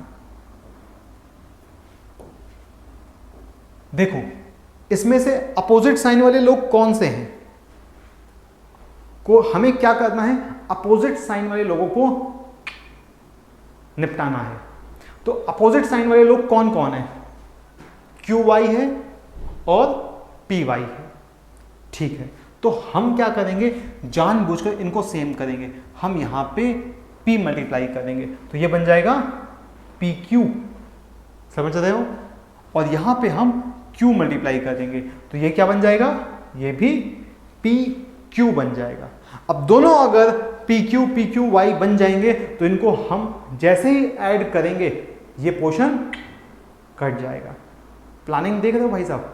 Speaker 1: देखो, इसमें से अपोजिट साइन वाले लोग कौन से हैं, को हमें क्या करना है, अपोजिट साइन वाले लोगों को निपटाना है। तो अपोजिट साइन वाले लोग कौन कौन है, QY है और PY है, ठीक है। तो हम क्या करेंगे, जानबूझकर इनको सेम करेंगे, हम यहां पे P मल्टीप्लाई करेंगे, तो ये बन जाएगा PQ, समझ रहे हो, और यहां पे हम Q मल्टीप्लाई करेंगे, तो ये क्या बन जाएगा, ये भी PQ बन जाएगा। अब दोनों अगर PQ PQY बन जाएंगे तो इनको हम जैसे ही ऐड करेंगे ये पोर्शन कट जाएगा। प्लानिंग देख रहे हो भाई साहब,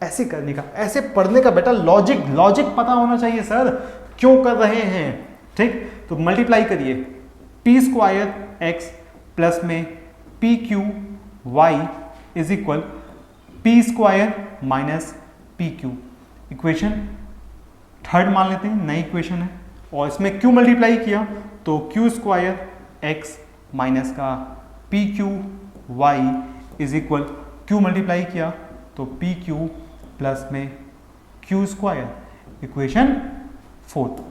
Speaker 1: ऐसे करने का, ऐसे पढ़ने का बेटा, लॉजिक पता होना चाहिए सर, क्यों कर रहे हैं, ठीक। तो मल्टीप्लाई करिए, p स्क्वायर x प्लस में PQY is equal p square minus PQ, equation third मान लेते हैं, नई इक्वेशन है, और इसमें q मल्टीप्लाई किया तो q स्क्वायर x माइनस का PQY is equal, q multiply किया तो PQ प्लस में q स्क्वायर, इक्वेशन फोर्थ।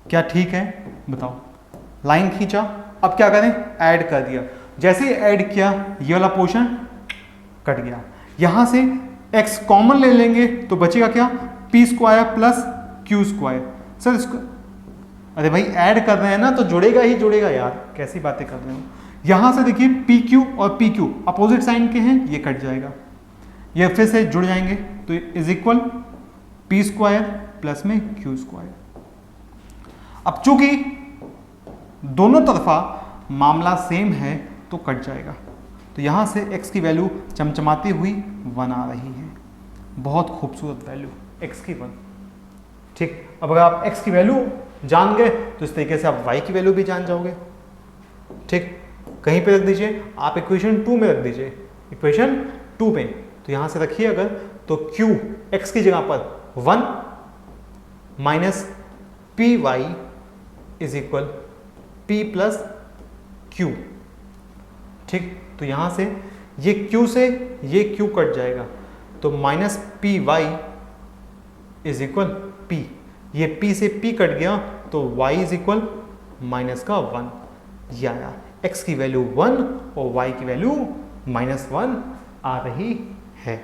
Speaker 1: क्या ठीक है बताओ, लाइन खींचा, अब क्या करें, ऐड कर दिया, जैसे ही ऐड किया ये वाला पोर्शन कट गया, यहां से x कॉमन ले लेंगे तो बचेगा क्या, p square plus q square. Sir इसको, अरे भाई ऐड कर रहे हैं ना तो जुड़ेगा ही जुड़ेगा यार, कैसी बातें कर रहे हो। यहां से देखिए PQ और PQ अपोजिट साइन के हैं, ये कट जाएगा, ये फिर से जुड़ जाएंगे, तो is equal p square plus में q स्क्वायर। अब चूंकि दोनों तरफा मामला सेम है तो कट जाएगा, तो यहां से x की वैल्यू चमचमाती हुई 1 आ रही है, बहुत खूबसूरत वैल्यू x की 1, ठीक। अब अगर आप x की वैल्यू जान गए तो इस तरीके से आप y की वैल्यू भी जान जाओगे। ठीक, कहीं पे रख दीजिए, आप इक्वेशन 2 में रख दीजिए, इक्वेशन 2 पे। तो यहां से रखिए अगर, तो q x की जगह पर 1 minus p y is equal p plus q। ठीक, तो यहां से ये q से ये q कट जाएगा, तो minus p y is equal p, ये p से p कट गया तो y इज इक्वल माइनस का 1, ये आया। x की वैल्यू 1 और y की वैल्यू -1 आ रही है।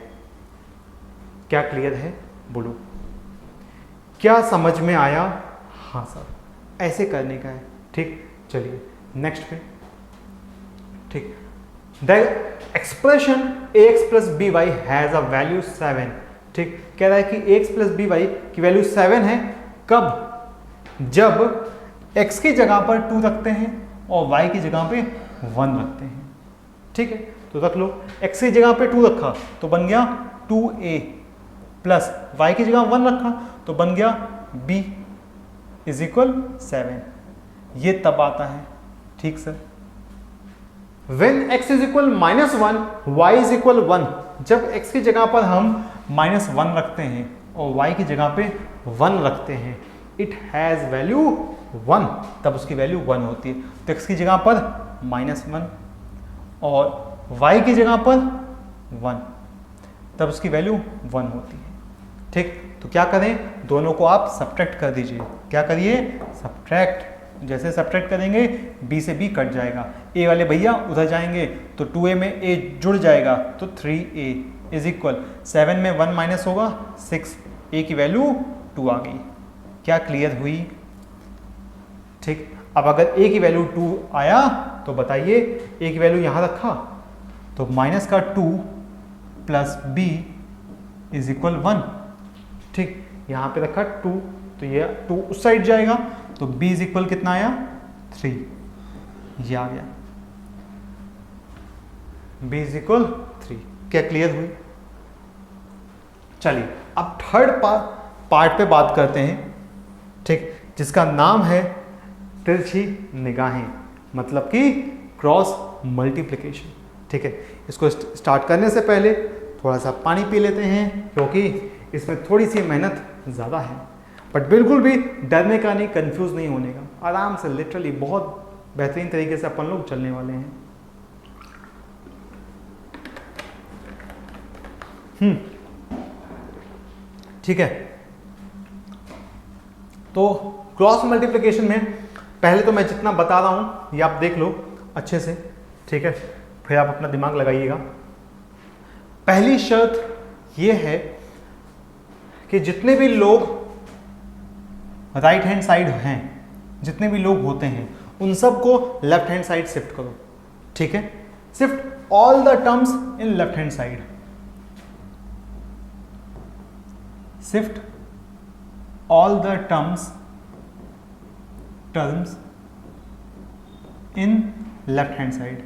Speaker 1: क्या क्लियर है बोलो? क्या समझ में आया? हाँ सर, ऐसे करने का है। ठीक, चलिए नेक्स्ट पे। ठीक, the expression ax plus b y has a value 7। ठीक, कह रहा है कि ax प्लस बी वाई की वैल्यू 7 है। कब? जब x की जगह पर 2 रखते हैं और y की जगह पे 1 रखते हैं। ठीक है, तो रख लो, x की जगह पे 2 रखा तो बन गया 2a, प्लस y की जगह 1 रखा तो बन गया b इज इक्वल 7। ये तब आता है। ठीक sir, when x is equal -1 y is equal 1, जब x की जगह पर हम -1 रखते हैं और y की जगह पे 1 रखते हैं, इट हैज वैल्यू 1, तब उसकी वैल्यू 1 होती है। तो x की जगह पर -1 और y की जगह पर 1, तब उसकी वैल्यू 1 होती है। ठीक, तो क्या करें, दोनों को आप सब्ट्रैक्ट कर दीजिए। क्या करिए? सब्ट्रैक्ट। जैसे सब्ट्रैक्ट करेंगे b से b कट जाएगा, a वाले भैया उधर जाएंगे तो 2a में a जुड़ जाएगा तो 3a इज इक्वल 7 में 1 माइनस होगा 6, a की वैल्यू 2 आ गई। क्या क्लियर हुई? ठीक, अब अगर a की वैल्यू 2 आया तो बताइए, a की वैल्यू यहाँ रखा तो माइनस का 2 प्लस b इज इक्वल 1। ठीक, यहाँ पे रखा 2 तो ये 2 उस साइड जाएगा तो b इज इक्वल कितना आया? 3, ये आ गया b इज इक्वल 3। क्या क्लियर हुई? चलिए अब थर्ड पार्ट पे बात करते हैं। ठीक, जिसका नाम है तिरछी निगाहें, मतलब कि क्रॉस मल्टीप्लिकेशन। ठीक है, इसको स्टार्ट करने से पहले थोड़ा सा पानी पी लेते हैं, क्योंकि इसमें थोड़ी सी मेहनत ज़्यादा है। बट बिल्कुल भी डरने का नहीं, कंफ्यूज नहीं होने का, आराम से लिटरली बहुत बेहतरीन तरीके से अपन लोग चलने वाले हैं। ठीक है, तो क्रॉस मल्टीप्लिकेशन में पहले तो मैं जितना बता रहा हूं ये आप देख लो अच्छे से। ठीक है, फिर आप अपना दिमाग लगाइएगा। पहली शर्त ये है कि जितने भी लोग राइट हैंड साइड हैं, जितने भी लोग होते हैं, उन सबको लेफ्ट हैंड साइड शिफ्ट करो। ठीक है, shift all the terms in left hand side, shift all the terms in left hand side.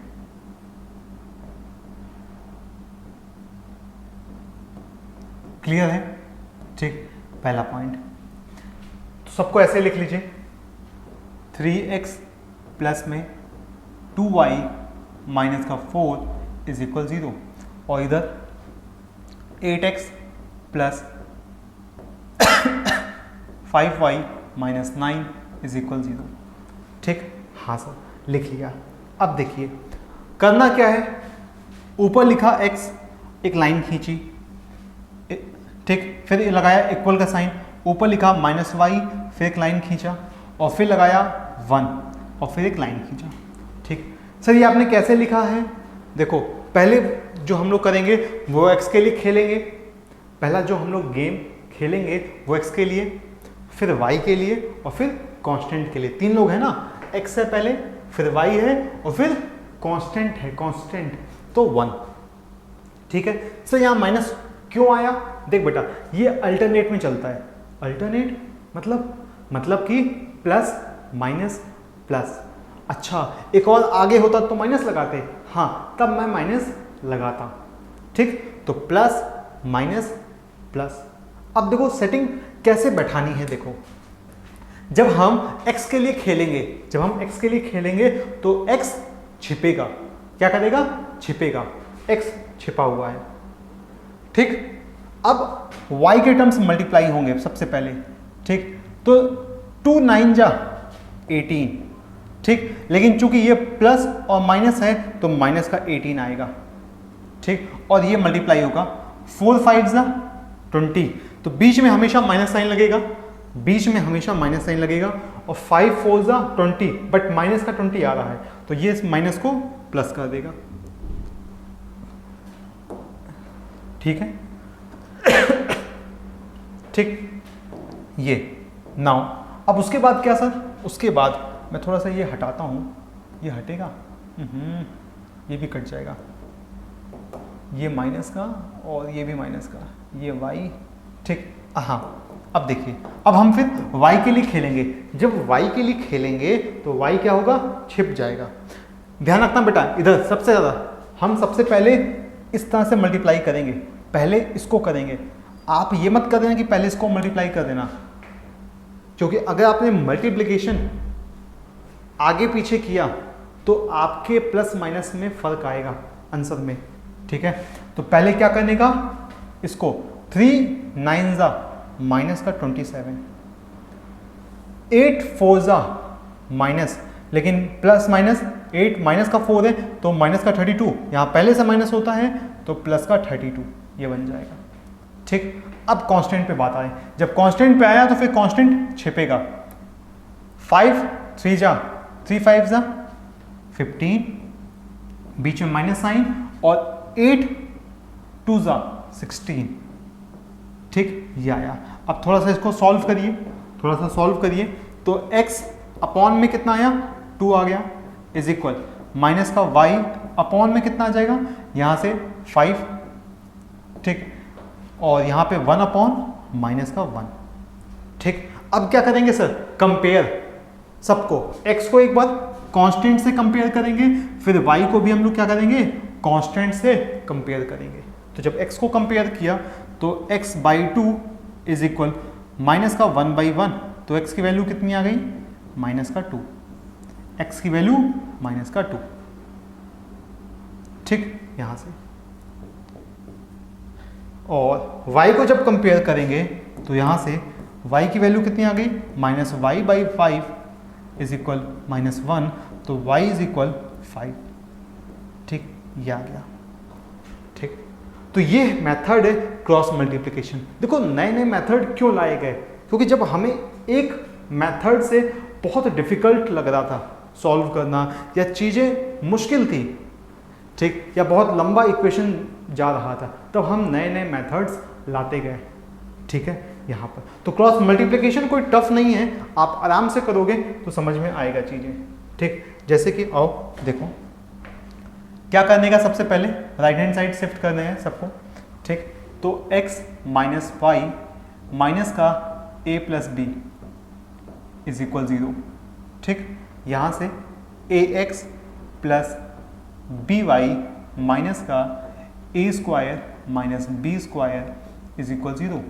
Speaker 1: Clear है? ठीक, पहला पॉइंट तो सबको ऐसे लिख लीजिए, 3x प्लस में 2y माइनस का 4 इज इक्वल 0, और इधर 8x plus 5y minus 9 is equal 0। ठीक, हाँ सर, लिख लिया। अब देखिए करना क्या है, ऊपर लिखा x, एक लाइन खींची, ठीक, फिर लगाया इक्वल का साइन, ऊपर लिखा माइनस वाई, फिर एक लाइन खींचा, और फिर लगाया 1 और फिर एक लाइन खींचा। ठीक सर, ये आपने कैसे लिखा है? देखो, पहले जो हम लोग करेंगे वो x के लिए खेलेंगे, पहला जो हम लोग गेम खेलेंगे वो x के लिए, फिर y के लिए और फिर कांस्टेंट के लिए। 3 लोग हैं ना, x है पहले, फिर y है और फिर कांस्टेंट है, कांस्टेंट तो 1। ठीक है सर, यहाँ माइनस क्यों आया? देख बेटा, ये अल्टरनेट में चलता है। अल्टरनेट मतलब कि प्लस माइनस प्लस। अच्छा, एक और आगे होता तो माइनस लगाते, हाँ तब मैं माइनस लगाता। ठीक, तो प्लस माइनस प्लस। अब देखो सेटिंग कैसे बैठानी है। देखो, जब हम x के लिए खेलेंगे तो x छिपेगा, क्या करेगा, छिपेगा, x छिपा हुआ है, ठीक। अब y के टर्म्स मल्टीप्लाई होंगे सबसे पहले, ठीक। तो 2 9 जा 18, ठीक। लेकिन चूंकि ये प्लस और माइनस है तो माइनस का 18 आएगा, ठीक। और ये मल्टीप्लाई होगा 4 5 जा 20, तो बीच में हमेशा माइनस साइन लगेगा, और 5 4 जा 20, बट माइनस का 20 आ रहा है तो ये इस माइनस को प्लस कर देगा, ठीक है, ठीक। ये नाउ अब उसके बाद क्या सर, उसके बाद मैं थोड़ा सा ये हटाता हूं, ये हटेगा, ये भी कट जाएगा, ये माइनस का और ये भी माइनस का, ये y, ठीक। हाँ, अब देखिए, अब हम फिर y के लिए खेलेंगे, जब y के लिए खेलेंगे तो y क्या होगा, छिप जाएगा। ध्यान रखना बेटा, इधर सबसे ज़्यादा हम सबसे पहले इस तरह से मल्टीप्लाई करेंगे, पहले इसको करेंगे, आप ये मत कर देना कि पहले इसको मल्टीप्लाई कर देना, क्योंकि अगर आपने मल्टीप्लिकेशन आगे पीछे किया तो आपके प्लस माइनस में फर्क आएगा आंसर में, ठीक है। तो पहले क्या करने का, इसको 3 9 जा माइनस का 27, 8 4 जा माइनस, लेकिन प्लस माइनस 8 माइनस का 4 है तो माइनस का 32, यहाँ पहले से माइनस होता है तो प्लस का 32, ये बन जाएगा, ठीक। अब कांस्टेंट पे बात आए, जब कांस्टेंट पे आया तो फिर कांस्टेंट छिपेगा, 5 3 जा 3 5 जा 15, बीच में माइनस साइन, और 8 2 जा 16, ठीक, ये आया। अब थोड़ा सा इसको सॉल्व करिए, तो x अपॉन में कितना आया, 2 आ गया, इज इक्वल माइनस का y अपॉन में कितना आ जाएगा, यहाँ से 5, ठीक, और यहाँ पे 1 अपॉन माइनस का 1, ठीक। अब क्या करेंगे सर, कंपेयर सबको, x को एक बार कांस्टेंट से कंपेयर करेंगे, फिर y को भी हम लोग क्या करेंगे, कांस्टेंट से कंपेयर करेंगे। तो जब x को कंपेयर किया तो x by 2 is equal minus का 1 बाई 1, तो x की वैल्यू कितनी आ गई, माइनस का 2, x की वैल्यू माइनस का 2, ठीक, यहां से। और y को जब कंपेयर करेंगे तो यहां से y की वैल्यू कितनी आ गई, minus y by 5 is equal minus 1, तो y इज इक्वल 5, ठीक, ये आ गया, ठीक। तो ये मेथड है क्रॉस मल्टीप्लिकेशन। देखो नए नए मेथड क्यों लाए गए, क्योंकि जब हमें एक मेथड से बहुत डिफिकल्ट लग रहा था सॉल्व करना, या चीज़ें मुश्किल थी, ठीक, या बहुत लंबा इक्वेशन जा रहा था, तब हम नए नए मेथड्स लाते गए, ठीक है। यहाँ पर तो क्रॉस मल्टीप्लिकेशन कोई टफ नहीं है, आप आराम से करोगे तो समझ में आएगा चीज़ें, ठीक। जैसे कि आओ देखो, क्या करने का, सबसे पहले राइट हैंड साइड शिफ्ट करना है सबको, ठीक। तो x माइनस वाई माइनस का a plus b is equal 0, ठीक। यहाँ से ax plus b y minus का a square minus b square is equal 0।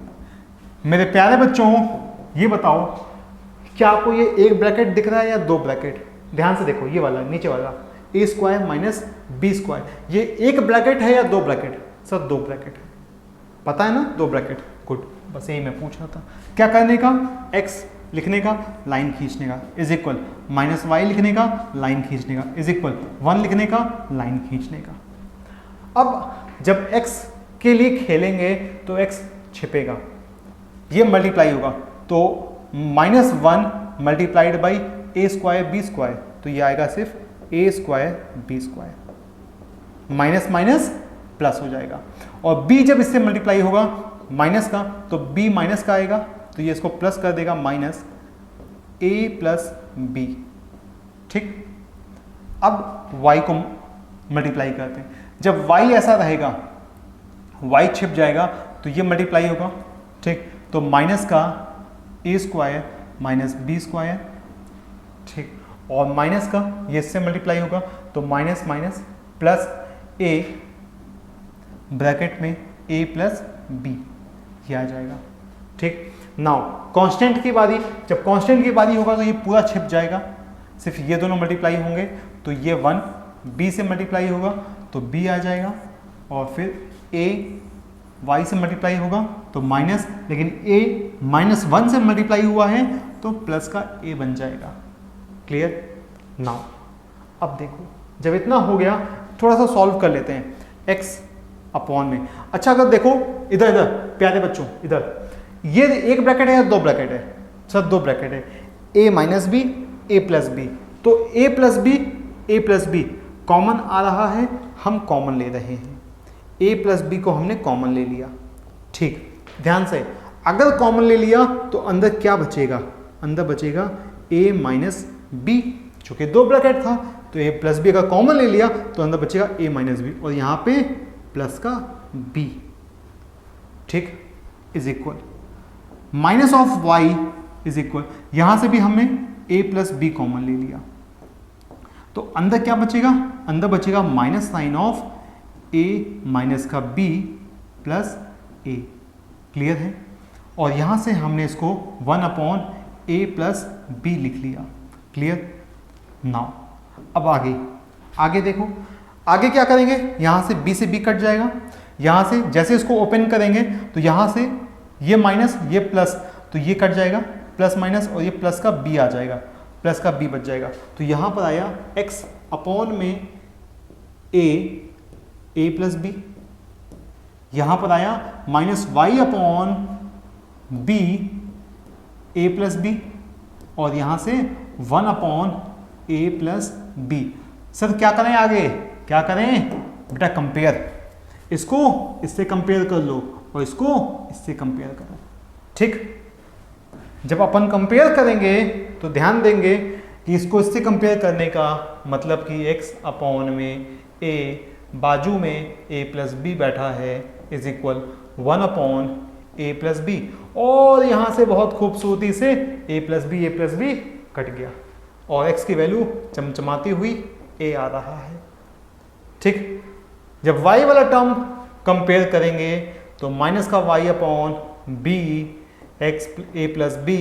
Speaker 1: मेरे प्यारे बच्चों, ये बताओ क्या आपको ये एक ब्रैकेट दिख रहा है या दो ब्रैकेट, ध्यान से देखो, ये वाला नीचे वाला a square minus b square, ये एक ब्रैकेट है या दो ब्रैकेट, सर दो ब्रैकेट है, पता है ना, दो ब्रैकेट, गुड, बस यही मैं पूछ रहा था। क्या करने का, x लिखने का, लाइन खींचने का, इज इक्वल माइनस वाई लिखने का, लाइन खींचने का, इज इक्वल 1 लिखने का, लाइन खींचने का। अब जब x के लिए खेलेंगे तो x छिपेगा, ये मल्टीप्लाई होगा, तो minus 1 multiplied by A square B square, तो ये आएगा सिर्फ A square B square, minus minus plus हो जाएगा, और b जब इससे मल्टीप्लाई होगा माइनस का, तो b माइनस का आएगा, तो ये इसको प्लस कर देगा, माइनस a प्लस बी, ठीक। अब y को मल्टीप्लाई करते हैं, जब y ऐसा रहेगा, y छिप जाएगा तो ये मल्टीप्लाई होगा, ठीक। तो माइनस का a square minus b square, ठीक, और माइनस का ये इससे मल्टीप्लाई होगा, तो minus minus plus a bracket में a प्लस बी, ये आ जाएगा, ठीक। नाउ कांस्टेंट की बारी, जब कांस्टेंट की बारी होगा तो ये पूरा छिप जाएगा, सिर्फ ये दोनों मल्टीप्लाई होंगे तो ये 1 b से मल्टीप्लाई होगा तो b आ जाएगा, और फिर a y से मल्टीप्लाई होगा तो माइनस, लेकिन a -1 से मल्टीप्लाई हुआ है तो प्लस का a बन जाएगा। क्लियर। नाउ अब देखो जब इतना हो गया थोड़ा सा सॉल्व कर लेते हैं x अपॉन में। अच्छा अगर देखो इधर इधर प्यारे बच्चों, इधर ये एक ब्रैकेट है या दो ब्रैकेट है? सर दो ब्रैकेट है, a minus b a plus b, तो a प्लस बी कॉमन आ रहा है, हम कॉमन ले रहे हैं, a प्लस बी को हमने कॉमन ले लिया। ठीक, ध्यान से, अगर कॉमन ले लिया तो अंदर क्या बचेगा? अंदर बचेगा a माइनस बी, चूंकि दो ब्रैकेट था तो a प्लस बी अगर कॉमन ले लिया तो अंदर बचेगा a माइनस बी, और यहाँ पे प्लस का b, ठीक, is equal minus of y is equal, यहां से भी हमने a प्लस बी कॉमन ले लिया तो अंदर क्या बचेगा? अंदर बचेगा minus sign of a minus का b प्लस a। क्लियर है। और यहां से हमने इसको 1 अपॉन a प्लस बी लिख लिया। क्लियर। नाउ अब आगे देखो, आगे क्या करेंगे? यहां से b से b कट जाएगा, यहां से जैसे इसको ओपन करेंगे तो यहां से ये माइनस ये प्लस, तो ये कट जाएगा प्लस माइनस, और ये प्लस का b आ जाएगा, प्लस का b बच जाएगा। तो यहां पर आया x अपॉन में a प्लस बी, यहां पर आया minus y upon b a plus b, और यहां से 1 upon a plus b. Sir क्या करें आगे? क्या करें बेटा? कंपेयर, इसको इससे कंपेयर कर लो और इसको इससे कंपेयर करो। ठीक, जब अपन कंपेयर करेंगे तो ध्यान देंगे कि इसको इससे कंपेयर करने का मतलब कि x अपॉन में a बाजू में a प्लस बी बैठा है is equal 1 upon a plus b, और यहां से बहुत खूबसूरती से a प्लस बी कट गया और x की वैल्यू चमचमाती हुई a आ रहा है। ठीक, जब y वाला टर्म कंपेयर करेंगे तो माइनस का y upon b x a plus b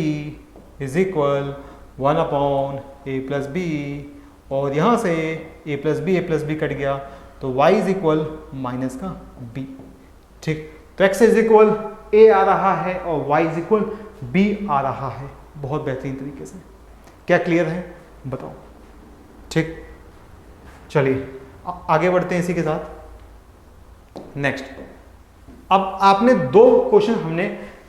Speaker 1: is equal 1 upon a plus b, और यहाँ से a प्लस बी कट गया तो y इज इक्वल माइनस का b। ठीक, तो x इज इक्वल a आ रहा है और y इज इक्वल b आ रहा है। बहुत बेहतरीन तरीके से। क्या क्लियर है? बताओ। ठीक, चलिए आगे बढ़ते हैं इसी के साथ। नेक्स्ट, अब आपने दो क्वेश्चन हमने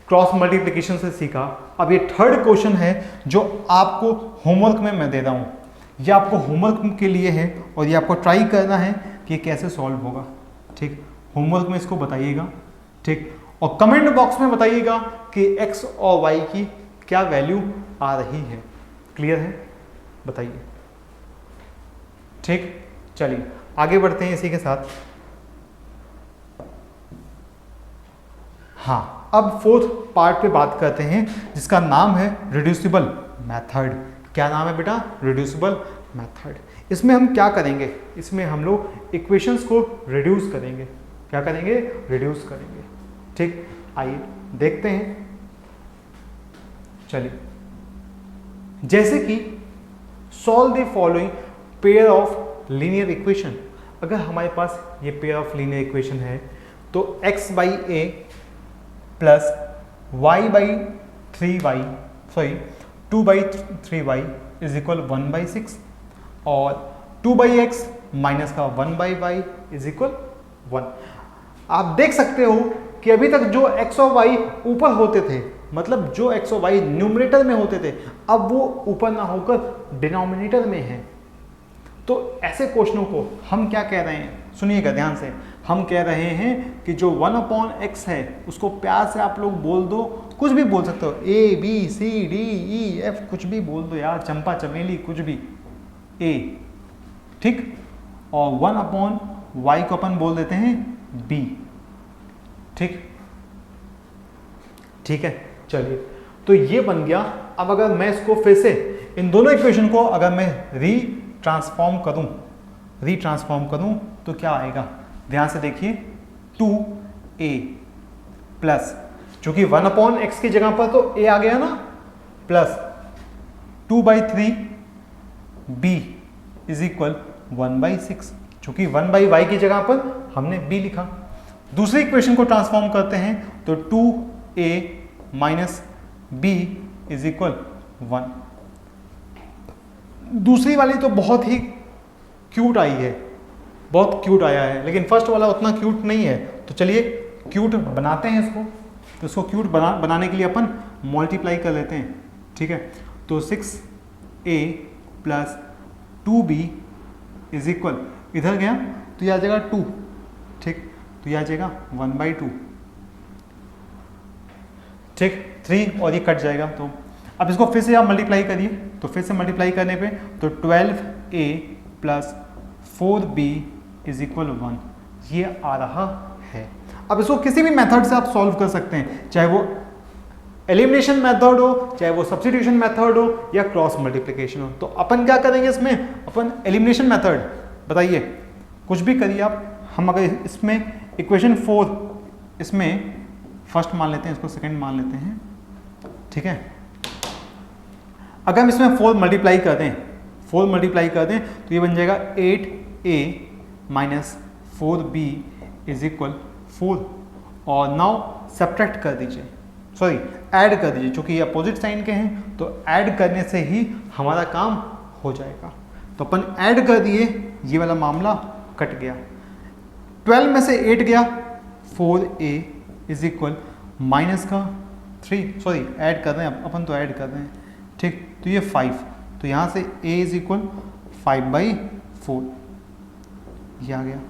Speaker 1: क्रॉस मल्टीप्लिकेशन से सीखा, अब ये थर्ड क्वेश्चन है जो आपको होमवर्क में मैं दे रहा हूँ। ये आपको होमवर्क के लिए है और ये आपको ट्राई करना है कि कैसे सॉल्व होगा। ठीक, होमवर्क में इसको बताइएगा। ठीक, और कमेंट बॉक्स में बताइएगा कि x और y की क्या वैल्यू आ रही है। क्लियर है? बताइए। ठीक, चलिए आगे बढ़ते हैं इसी के साथ। हाँ, अब फोर्थ पार्ट पे बात करते हैं जिसका नाम है रिड्यूसिबल मेथड। क्या नाम है बेटा? Reducible method. इसमें हम क्या करेंगे? इसमें हम लोग इक्वेशंस को रिड्यूस करेंगे। क्या करेंगे? रिड्यूस करेंगे। ठीक, आइए देखते हैं। चलिए, जैसे कि solve the following pair of linear equation. अगर हमारे पास ये पेयर ऑफ लीनियर इक्वेशन है तो x by a plus y by 3y, sorry 2 by 3y is equal 1 by 6, और 2 बाई एक्स माइनस का 1 बाई वाई इज इक्वल 1। आप देख सकते हो कि अभी तक जो x और y ऊपर होते थे, मतलब जो x और y न्यूमरेटर में होते थे, अब वो ऊपर ना होकर डिनोमिनेटर में है। तो ऐसे क्वेश्चनों को हम क्या कह रहे हैं? सुनिएगा ध्यान से। हम कह रहे हैं कि जो 1 अपॉन एक्स है उसको प्यार से आप लोग बोल दो, कुछ भी बोल सकते हो, A B C D E F, कुछ भी बोल दो यार, चंपा चमेली कुछ भी, A। ठीक, और 1 अपॉन y को अपन बोल देते हैं B। ठीक, ठीक है, चलिए तो ये बन गया। अब अगर मैं इसको फिर से इन दोनों इक्वेशन को अगर मैं रीट्रांसफॉर्म करूं तो क्या आएगा? ध्यान से देखिए, 2a प्लस चूंकि 1/x की जगह पर तो a आ गया ना, प्लस 2/3 b इज इक्वल 1/6, चूंकि 1/y की जगह पर हमने b लिखा। दूसरी इक्वेशन को ट्रांसफॉर्म करते हैं तो 2a minus b is equal 1। दूसरी वाली तो बहुत ही क्यूट आई है, बहुत क्यूट आया है, लेकिन फर्स्ट वाला उतना क्यूट नहीं है। तो चलिए क्यूट बनाते हैं इसको। तो इसको क्यूट बनाने के लिए अपन मल्टीप्लाई कर लेते हैं, ठीक है। तो 6a plus 2b is equal, इधर गया तो यह आ जाएगा 2, ठीक, तो यह आ जाएगा 1/2, ठीक, 3 और ये कट जाएगा। तो अब इसको फिर से आप मल्टीप्लाई करिए, तो फिर से मल्टीप्लाई करने पे तो 12a plus 4b is equal 1, ये आ रहा है। अब इसको किसी भी मेथड से आप सॉल्व कर सकते हैं, चाहे वो एलिमिनेशन मेथड हो, चाहे वो सब्स्टिट्यूशन मेथड हो या क्रॉस मल्टीप्लिकेशन हो। तो अपन क्या करेंगे इसमें, अपन एलिमिनेशन मेथड, बताइए कुछ भी करिए आप। हम अगर इसमें इक्वेशन 4 इसमें फर्स्ट मान लेते हैं, इसको सेकंड मान लेते हैं, ठीक है। अगर हम इसमें 4 मल्टीप्लाई कर दें, 4 मल्टीप्लाई कर दें तो ये बन जाएगा 8a minus 4b is equal 4। और नाउ सब्ट्रैक्ट कर दीजिए, सॉरी ऐड कर दीजिए, चूंकि ये अपोजिट साइन के हैं तो ऐड करने से ही हमारा काम हो जाएगा। तो अपन ऐड कर दिए, ये वाला मामला कट गया। 12 में से 8 गया, 4a इज इक्वल माइनस का 3, सॉरी ऐड कर रहे हैं अपन, तो ऐड कर रहे हैं, ठीक, तो ये 5, तो यहाँ से a इज इक्वल 5/4, ये आ गया।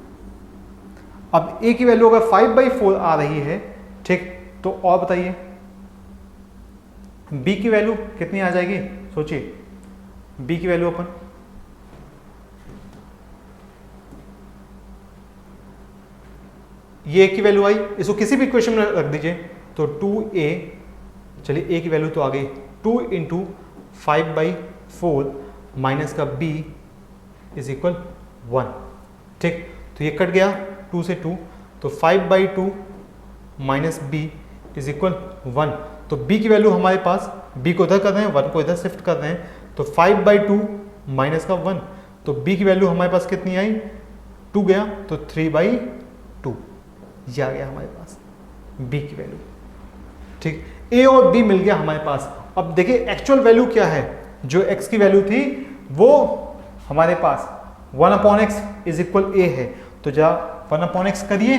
Speaker 1: अब a की वैल्यू अगर 5/4 आ रही है, ठीक, तो और बताइए b की वैल्यू कितनी आ जाएगी, सोचिए। b की वैल्यू अपन ये a की वैल्यू आई, इसको किसी भी इक्वेशन में रख दीजिए तो 2a, चलिए a की वैल्यू तो आ गई 2 इंटू 5/4 माइनस का b इज इक्वल 1, ठीक, तो ये कट गया 2 से 2, तो 5/2 माइनस b इज इक्वल 1। तो b की वैल्यू हमारे पास, b को इधर कर रहे हैं, 1 को इधर शिफ्ट कर रहे हैं, तो 5/2 माइनस का 1, तो b की वैल्यू हमारे पास कितनी आई, 2 गया तो 3/2, ये आ गया हमारे पास b की वैल्यू, ठीक। a और b मिल गया हमारे पास। अब देखिए एक्चुअल वैल्यू क्या है, जो x की वैल्यू थी वो हमारे पास 1/x इज इक्वल a है, तो जब 1/x करिए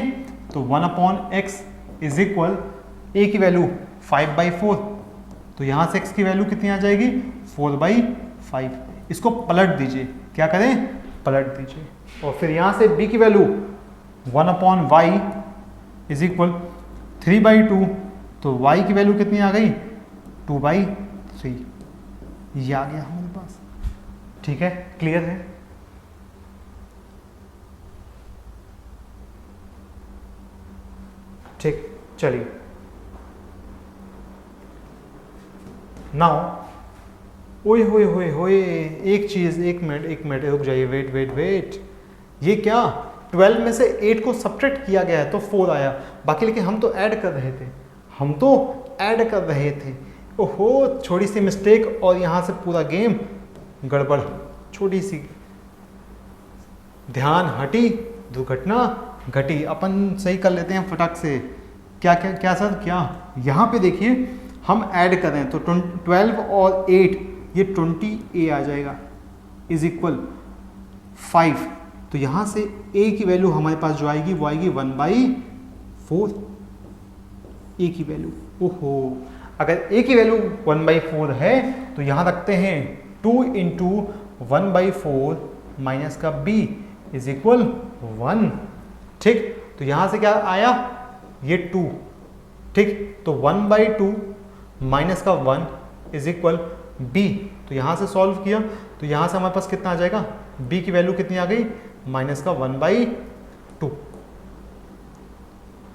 Speaker 1: तो 1/x इज इक्वल a की वैल्यू 5/4, तो यहाँ से x की वैल्यू कितनी आ जाएगी 4/5। इसको पलट दीजिए, क्या करें, पलट दीजिए, और फिर यहाँ से b की वैल्यू 1/y इज इक्वल 3/2, तो y की वैल्यू कितनी आ गई 2/3, ये आ गया हमारे पास, ठीक है, क्लियर है। ठीक, चलिए नाउ ओए होए होए होए, एक चीज, एक मिनट रुक जाइए, वेट, ये क्या 12 में से 8 को सब्ट्रैक्ट किया गया है तो 4 आया, बाकी लेकिन हम तो ऐड कर रहे थे, ओहो छोटी सी मिस्टेक और यहाँ से पूरा गेम गड़बड़, छोटी सी ध्यान हटी, दुर्घटना घटी। अपन सही कर लेते हैं फटाक से। क्या सर, क्या यहाँ पे देखिए हम ऐड कर रहे हैं तो 12 और 8 ये 20a आ जाएगा इज इक्वल 5, तो यहाँ से a की वैल्यू हमारे पास जो आएगी वो आएगी 1/4, a की वैल्यू, ओहो अगर a की वैल्यू 1/4 है तो यहाँ रखते हैं 2 इंटू 1/4 माइनस का b इज इक्वल 1, ठीक, तो यहाँ से क्या आया ये 2, ठीक, तो 1/2 माइनस का 1 इज इक्वल b, तो यहाँ से सॉल्व किया तो यहाँ से हमारे पास कितना आ जाएगा, b की वैल्यू कितनी आ गई माइनस का 1/2,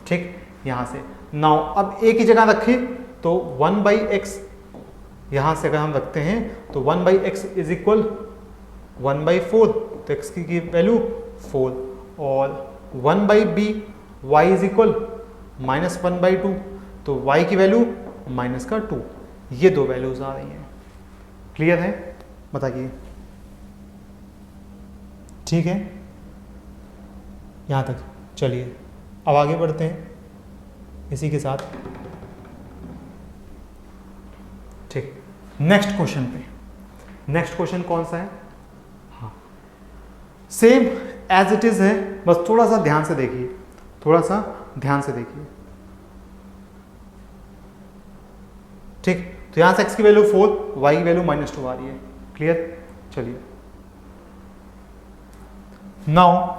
Speaker 1: ठीक, यहाँ से। नाउ अब a की जगह रखें तो 1/x, यहाँ से अगर हम रखते हैं तो 1/x इज इक्वल 1/4, तो x की वैल्यू 4, और 1/b y इज इक्वल -1/2, तो y की वैल्यू माइनस का 2, ये दो वैल्यूज आ रही हैं। क्लियर है? बताइए। ठीक है, यहाँ तक। चलिए अब आगे बढ़ते हैं इसी के साथ। ठीक, नेक्स्ट क्वेश्चन पे। नेक्स्ट क्वेश्चन कौन सा है? हाँ, सेम एज इट इज है, बस थोड़ा सा ध्यान से देखिए, थोड़ा सा ध्यान से देखिए। ठीक, तो यहां से x की वैल्यू 4, y की वैल्यू -2 आ रही है। क्लियर? चलिए नाउ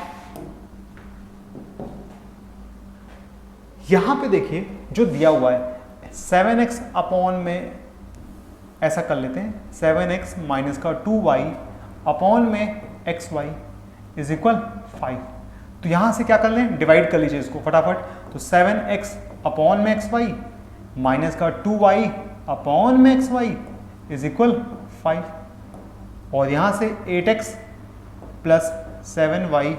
Speaker 1: यहां पे देखिए जो दिया हुआ है 7x अपॉन में, ऐसा कर लेते हैं 7x माइनस का 2y अपॉन में xy इज इक्वल 5। तो यहां से क्या कर लें, डिवाइड कर लीजिए इसको फटाफट। तो 7x अपॉन में xy माइनस का 2y अपॉन में xy इज इक्वल 5, और यहां से 8x प्लस 7y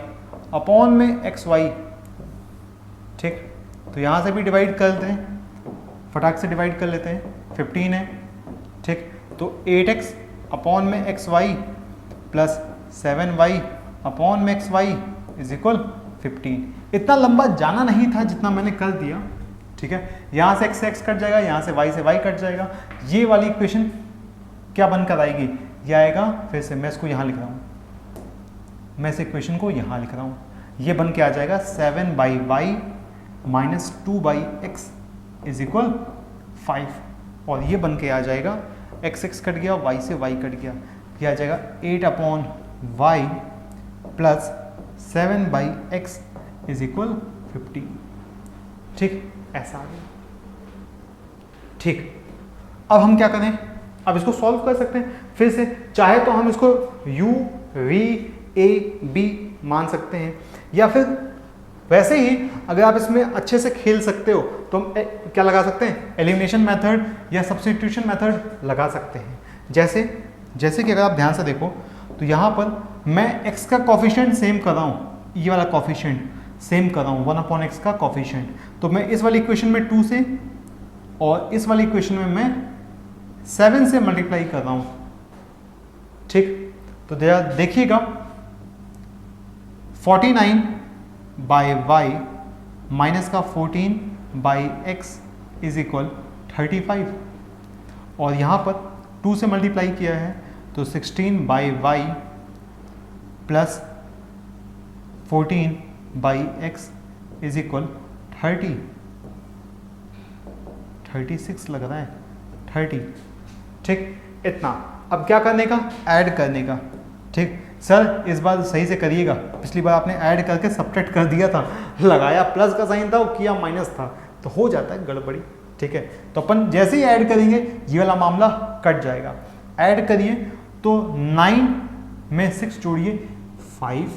Speaker 1: अपॉन में xy। ठीक, तो यहां से भी डिवाइड कर लेते हैं, फटाक से डिवाइड कर लेते हैं, 15 है। ठीक, तो 8x अपॉन में xy प्लस 7y अपॉन में xy इज इक्वल 15। इतना लंबा जाना नहीं था जितना मैंने कर दिया। ठीक है, यहाँ से x से x कट जाएगा, यहाँ से y कट जाएगा। ये वाली इक्वेशन क्या बनकर आएगी? ये आएगा, फिर से मैं इसको यहाँ लिख रहा हूँ, मैं इस इक्वेशन को यहाँ लिख रहा हूँ, ये बन के आ जाएगा 7/y minus 2/x is equal 5, और ये बन के आ जाएगा x कट गया, y से y कट गया, ये आ जाएगा 8/y plus 7/x is equal 15। ठीक, ऐसा आ गया। ठीक, अब हम क्या करें? अब इसको सॉल्व कर सकते हैं फिर से, चाहे तो हम इसको u v a b मान सकते हैं, या फिर वैसे ही अगर आप इसमें अच्छे से खेल सकते हो तो हम क्या लगा सकते हैं, एलिमिनेशन मेथड या सब्स्टिट्यूशन मेथड लगा सकते हैं। जैसे कि अगर आप ध्यान से देखो तो यहाँ पर मैं x का कॉफिशिएंट सेम कर रहा हूँ, ये वाला कॉफिशिएंट सेम कर रहा हूँ, 1/x का कॉफिशिएंट। तो मैं इस वाली इक्वेशन में 2 से और इस वाली इक्वेशन में मैं 7 से मल्टीप्लाई कर रहा हूँ। ठीक, तो देखिएगा 49/y माइनस का 14/x इज इक्वल 35, और यहाँ पर 2 से मल्टीप्लाई किया है तो 16/y plus 14/x is equal 36 लग रहा है, 30। ठीक, इतना। अब क्या करने का? ऐड करने का। ठीक सर, इस बार सही से करिएगा, पिछली बार आपने ऐड करके सब्ट्रैक्ट कर दिया था, लगाया प्लस का साइन था और किया माइनस था, तो हो जाता है गड़बड़ी। ठीक है, तो अपन जैसे ही ऐड करेंगे ये वाला मामला कट जाएगा। ऐड करिए तो 9 में 6 जोड़िए 5,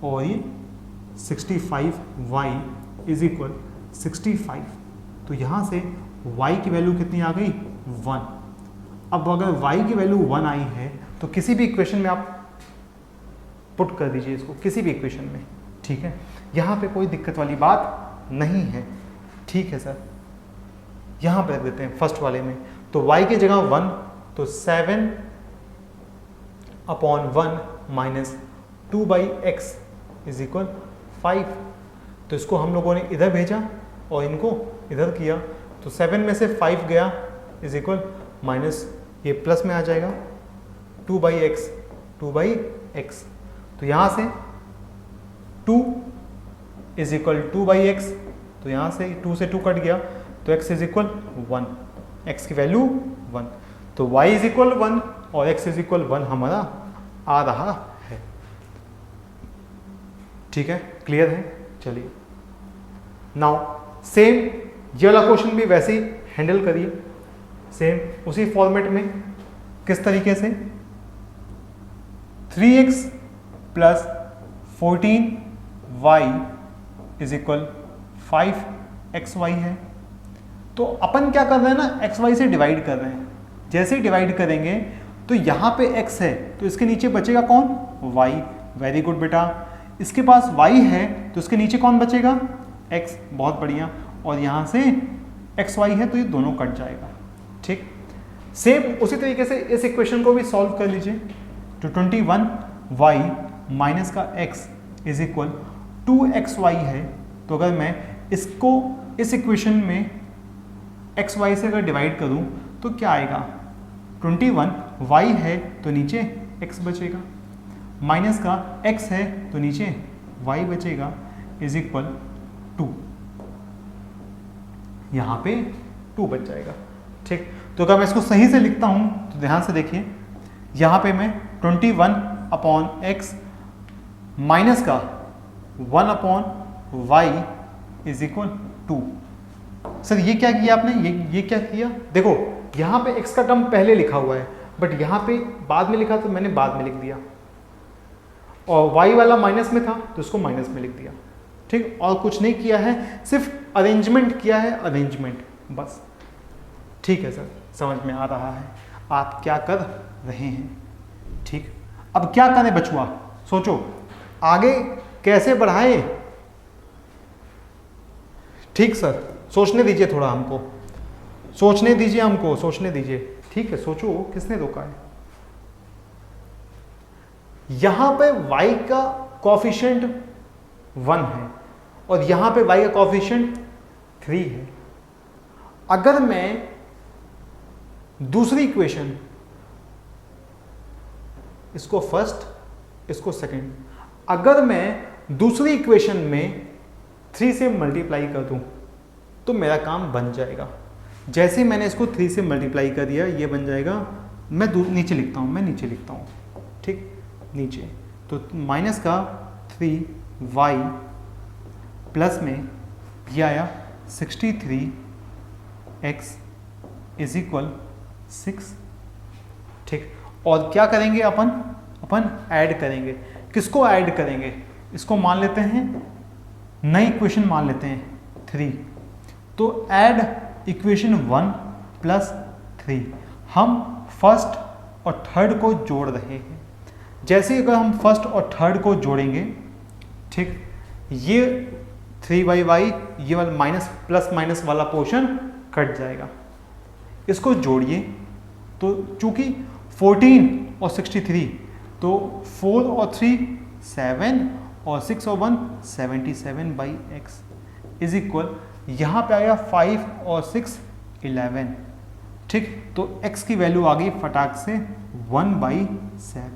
Speaker 1: और ये 65y इज इक्वल 65। तो यहाँ से y की वैल्यू कितनी आ गई? 1। अब अगर y की वैल्यू 1 आई है तो किसी भी इक्वेशन में आप पुट कर दीजिए इसको, किसी भी इक्वेशन में। ठीक है, यहाँ पे कोई दिक्कत वाली बात नहीं है। ठीक है सर, यहाँ पे रख देते हैं फर्स्ट वाले में, तो y की जगह 1, तो 7/1 माइनस 2/x इज इक्वल 5। तो इसको हम लोगों ने इधर भेजा और इनको इधर किया, तो 7 में से 5 गया इज इक्वल माइनस, ये प्लस में आ जाएगा 2/x। तो यहाँ से 2 इज इक्वल 2/x, तो यहाँ से 2 से 2 कट गया, तो x इज इक्वल 1, x की वैल्यू 1। तो y इज इक्वल 1 और x इज इक्वल 1 हमारा आ रहा है। ठीक है, क्लियर है? चलिए नाउ सेम ये वाला क्वेश्चन भी वैसे ही हैंडल करिए, सेम उसी फॉर्मेट में। किस तरीके से? 3x plus 14y is equal 5xy है। तो अपन क्या कर रहे हैं ना, xy से डिवाइड कर रहे हैं। जैसे ही डिवाइड करेंगे तो यहाँ पे x है तो इसके नीचे बचेगा कौन? y। वेरी गुड बेटा। इसके पास y है तो इसके नीचे कौन बचेगा? x। बहुत बढ़िया। और यहाँ से एक्स वाई है तो ये दोनों कट जाएगा। ठीक, सेम उसी तरीके से इस इक्वेशन को भी सॉल्व कर लीजिए। तो 21y माइनस का x इज इक्वल 2xy है। तो अगर मैं इसको इस इक्वेशन में एक्स वाई से अगर डिवाइड करूं तो क्या आएगा, 21y है तो नीचे x बचेगा, माइनस का x है तो नीचे y बचेगा, इज इक्वल 2, यहाँ पे 2 बच जाएगा। ठीक, तो अगर मैं इसको सही से लिखता हूं तो ध्यान से देखिए, यहाँ पे मैं 21/x माइनस का 1/y इज इक्वल 2। सर ये क्या किया आपने, ये क्या किया, देखो यहाँ पे x का टर्म पहले लिखा हुआ है बट यहाँ पे बाद में लिखा तो मैंने बाद में लिख दिया, और y वाला माइनस में था तो इसको माइनस में लिख दिया। ठीक, और कुछ नहीं किया है, सिर्फ अरेंजमेंट किया है, अरेंजमेंट बस। ठीक है सर, समझ में आ रहा है आप क्या कर रहे हैं। ठीक, अब क्या करें बचुआ, सोचो आगे कैसे बढ़ाएं। ठीक सर, सोचने दीजिए थोड़ा हमको, सोचने दीजिए हमको, सोचने दीजिए। ठीक है, सोचो, किसने रोका है। यहां पे y का कोफिशिएंट 1 है और यहां पे y का कोफिशिएंट 3 है। अगर मैं दूसरी इक्वेशन, इसको फर्स्ट इसको सेकंड, अगर मैं दूसरी इक्वेशन में 3 से मल्टीप्लाई कर दूं तो मेरा काम बन जाएगा। जैसे मैंने इसको 3 से मल्टीप्लाई कर दिया ये बन जाएगा, मैं नीचे लिखता हूं, मैं नीचे लिखता हूं। ठीक, नीचे तो माइनस का 3y प्लस में ये आया 63x इज इक्वल 6। ठीक, और क्या करेंगे अपन ऐड करेंगे। किसको ऐड करेंगे, इसको मान लेते हैं नई इक्वेशन मान लेते हैं 3, तो ऐड इक्वेशन 1 प्लस 3। हम फर्स्ट और थर्ड को जोड़ रहे हैं। जैसे अगर हम फर्स्ट और थर्ड को जोड़ेंगे, ठीक, ये 3y ये वाला माइनस प्लस माइनस वाला पोर्शन कट जाएगा। इसको जोड़िए तो चूंकि 14 और 63 तो 4 और 3 7 और 6 और 1 77/x इज इक्वल, यहाँ पे आया 5 और 6 11। ठीक, तो x की वैल्यू आ गई फटाक से 1/7।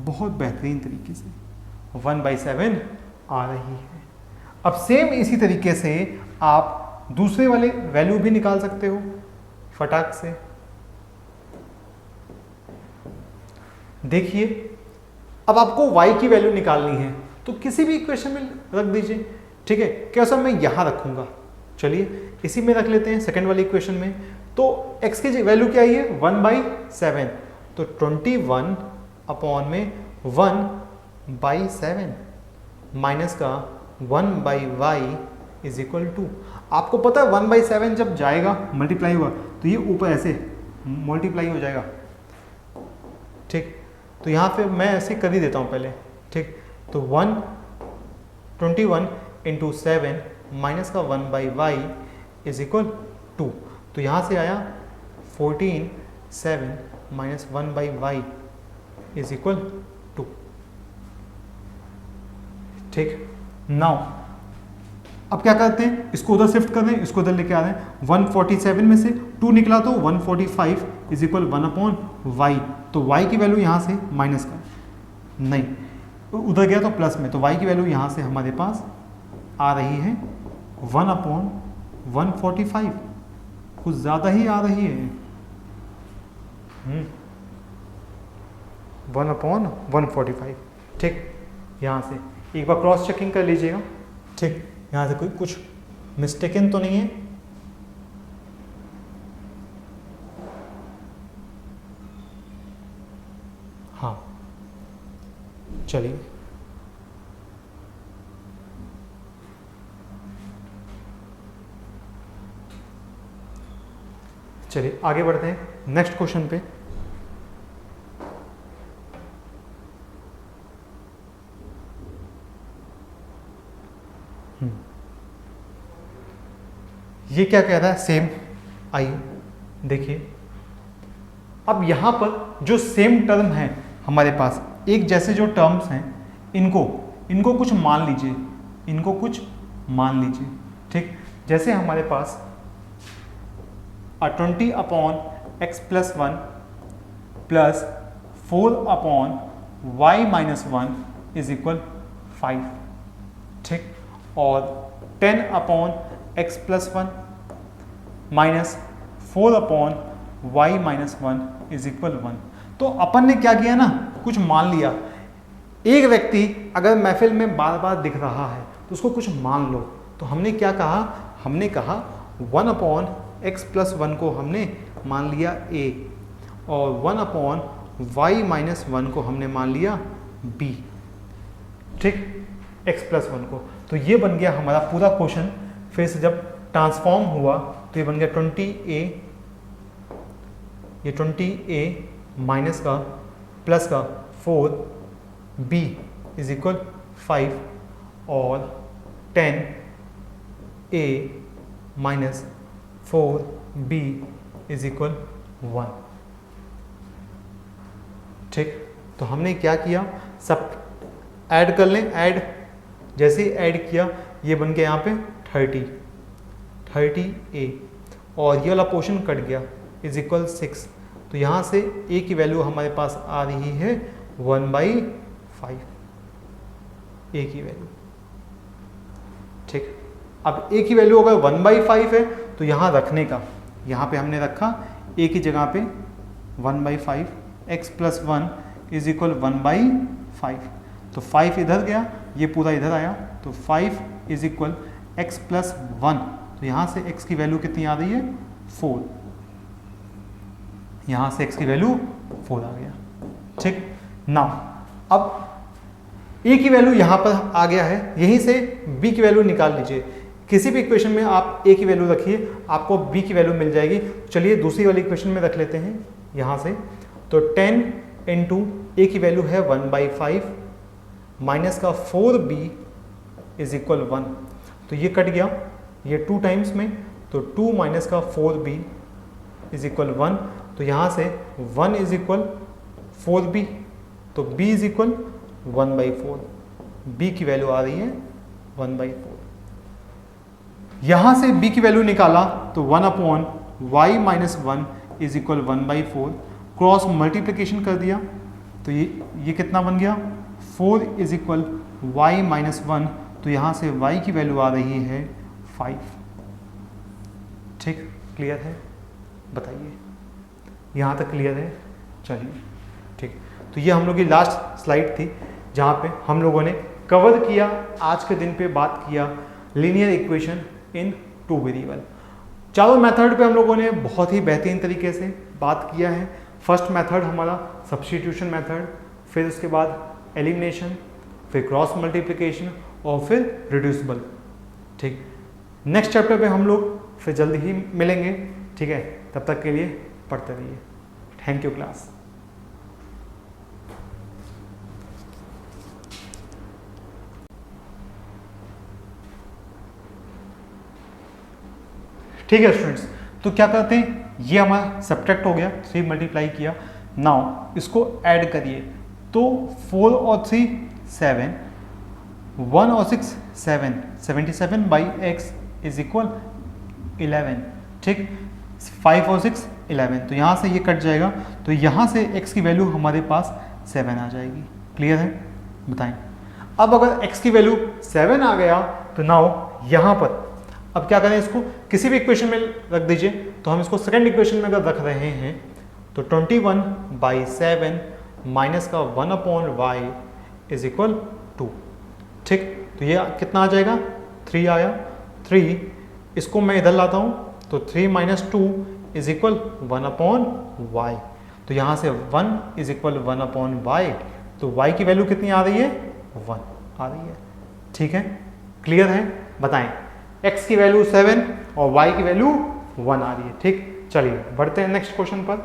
Speaker 1: बहुत बेहतरीन तरीके से 1/7 आ रही है। अब सेम इसी तरीके से आप दूसरे वाले वैल्यू भी निकाल सकते हो फटाक से। देखिए, अब आपको y की वैल्यू निकालनी है तो किसी भी इक्वेशन में रख दीजिए। ठीक है, क्या सर मैं यहां रखूंगा, चलिए इसी में रख लेते हैं सेकंड वाली इक्वेशन में। तो x की वैल्यू क्या है, 1/7, तो 21 अपॉन में 1/7 माइनस का 1/y इज इक्वल टू, आपको पता है 1/7 जब जाएगा मल्टीप्लाई हुआ तो ये ऊपर ऐसे मल्टीप्लाई हो जाएगा। ठीक, तो यहाँ पे मैं ऐसे कर ही देता हूँ पहले। ठीक, तो 21 इंटू 7 माइनस का 1/y इज इक्वल 2, तो यहाँ से आया 14 7 माइनस 1/y इज इक्वल 2। ठीक, नाउ अब क्या करते हैं, इसको उधर शिफ्ट कर दें, इसको उधर लेके आ रहे हैं। 147 में से 2 निकला तो 145 इज इक्वल 1/y, तो y की वैल्यू यहाँ से माइनस का नहीं, उधर गया तो प्लस में, तो y की वैल्यू यहाँ से हमारे पास आ रही है 1/145, कुछ ज़्यादा ही आ रही है। 1/145। ठीक, यहाँ से एक बार क्रॉस चेकिंग कर लीजिएगा। ठीक, यहाँ से कोई कुछ मिस्टेकन तो नहीं है। हाँ, चलिए आगे बढ़ते हैं नेक्स्ट क्वेश्चन पे। ये क्या कह रहा है, सेम। आइए देखिए, अब यहाँ पर जो सेम टर्म है हमारे पास, एक जैसे जो टर्म्स हैं, इनको कुछ मान लीजिए, इनको कुछ मान लीजिए, ठीक। जैसे हमारे पास 20/x+1 plus 4/y-1 is equal 5, ठीक। और 10/x+1 minus 4/y-1 is equal 1। तो अपन ने क्या किया ना, कुछ मान लिया। एक व्यक्ति अगर महफिल में बार बार दिख रहा है तो उसको कुछ मान लो। तो हमने क्या कहा, हमने कहा 1/x+1 को हमने मान लिया a, और 1/y-1 को हमने मान लिया b, ठीक, x+1 को। तो ये बन गया हमारा पूरा क्वेश्चन। फिर से जब ट्रांसफॉर्म हुआ तो ये बन गया 20a, ये 20a माइनस का प्लस का 4b इज इक्वल 5, और 10a minus 4b is equal 1, ठीक। तो हमने क्या किया, सब ऐड कर लें, ऐड, जैसे ही ऐड किया ये बन गया यहाँ पे 30a, और ये वाला पोर्शन कट गया, इज इक्वल 6। तो यहाँ से a की वैल्यू हमारे पास आ रही है 1/5, a की वैल्यू, ठीक। अब a की वैल्यू अगर 1/5 है तो यहाँ रखने का, यहाँ पे हमने रखा a की जगह पे 1/5, x+1 इज इक्वल 1/5। तो 5 इधर गया, ये पूरा इधर आया, तो 5 इज इक्वल x+1। तो यहाँ से x की वैल्यू कितनी आ रही है, 4। यहाँ से x की वैल्यू 4 आ गया, ठीक। नाउ अब a की वैल्यू यहाँ पर आ गया है, यहीं से b की वैल्यू निकाल लीजिए। किसी भी इक्वेशन में आप a की वैल्यू रखिए, आपको b की वैल्यू मिल जाएगी। चलिए दूसरी वाली इक्वेशन में रख लेते हैं यहाँ से। तो 10 इंटू a की वैल्यू है 1/5 माइनस का 4b इज इक्वल 1। तो ये कट गया, ये 2 टाइम्स में, तो 2 माइनस का 4b इज इक्वल 1। तो यहाँ से 1 इज इक्वल 4b, तो b इज इक्वल 1/4, b की वैल्यू आ रही है 1/4। यहाँ से b की वैल्यू निकाला तो 1/y-1 is equal 1/4, cross multiplication कर दिया तो ये कितना बन गया, 4 इज इक्वल y-1। तो यहाँ से y की वैल्यू आ रही है 5, ठीक। क्लियर है, बताइए, यहाँ तक क्लियर है? चलिए ठीक। तो ये हम लोग की लास्ट स्लाइड थी जहाँ पे हम लोगों ने कवर किया, आज के दिन पे बात किया लीनियर इक्वेशन इन 2 वेरिएबल। चारों मेथड पे हम लोगों ने बहुत ही बेहतरीन तरीके से बात किया है। फर्स्ट मेथड हमारा सब्स्टिट्यूशन मेथड, फिर उसके बाद एलिमिनेशन, फिर क्रॉस मल्टीप्लिकेशन और फिर रिड्यूसिबल, ठीक। नेक्स्ट चैप्टर पे हम लोग फिर जल्दी ही मिलेंगे, ठीक है। तब तक के लिए पढ़ते रहिए। Thank you class. ठीक है स्टूडेंट्स, तो क्या करते हैं, ये हमारा सब्ट्रैक्ट हो गया, 3 मल्टीप्लाई किया। नाउ इसको ऐड करिए, तो 4 और 3 7, 1 और 6 7, 77/x इज इक्वल 11, ठीक। 5 और 6 11, तो यहाँ से ये कट जाएगा, तो यहाँ से x की वैल्यू हमारे पास 7 आ जाएगी। क्लियर है, बताएं। अब अगर x की वैल्यू 7 आ गया तो नाउ यहाँ पर अब क्या करें, इसको किसी भी इक्वेशन में रख दीजिए। तो हम इसको सेकंड इक्वेशन में अगर रख रहे हैं तो 21/7 माइनस का 1/y इज इक्वल 2, ठीक। तो ये कितना आ जाएगा, 3 आया। 3 इसको मैं इधर लाता हूँ, तो 3 माइनस 2 इज इक्वल 1/y। तो यहाँ से 1 इज इक्वल 1/y, तो y की वैल्यू कितनी आ रही है, 1 आ रही है, ठीक है। क्लियर है, बताएं। x की वैल्यू 7 और y की वैल्यू 1 आ रही है, ठीक। चलिए बढ़ते हैं नेक्स्ट क्वेश्चन पर।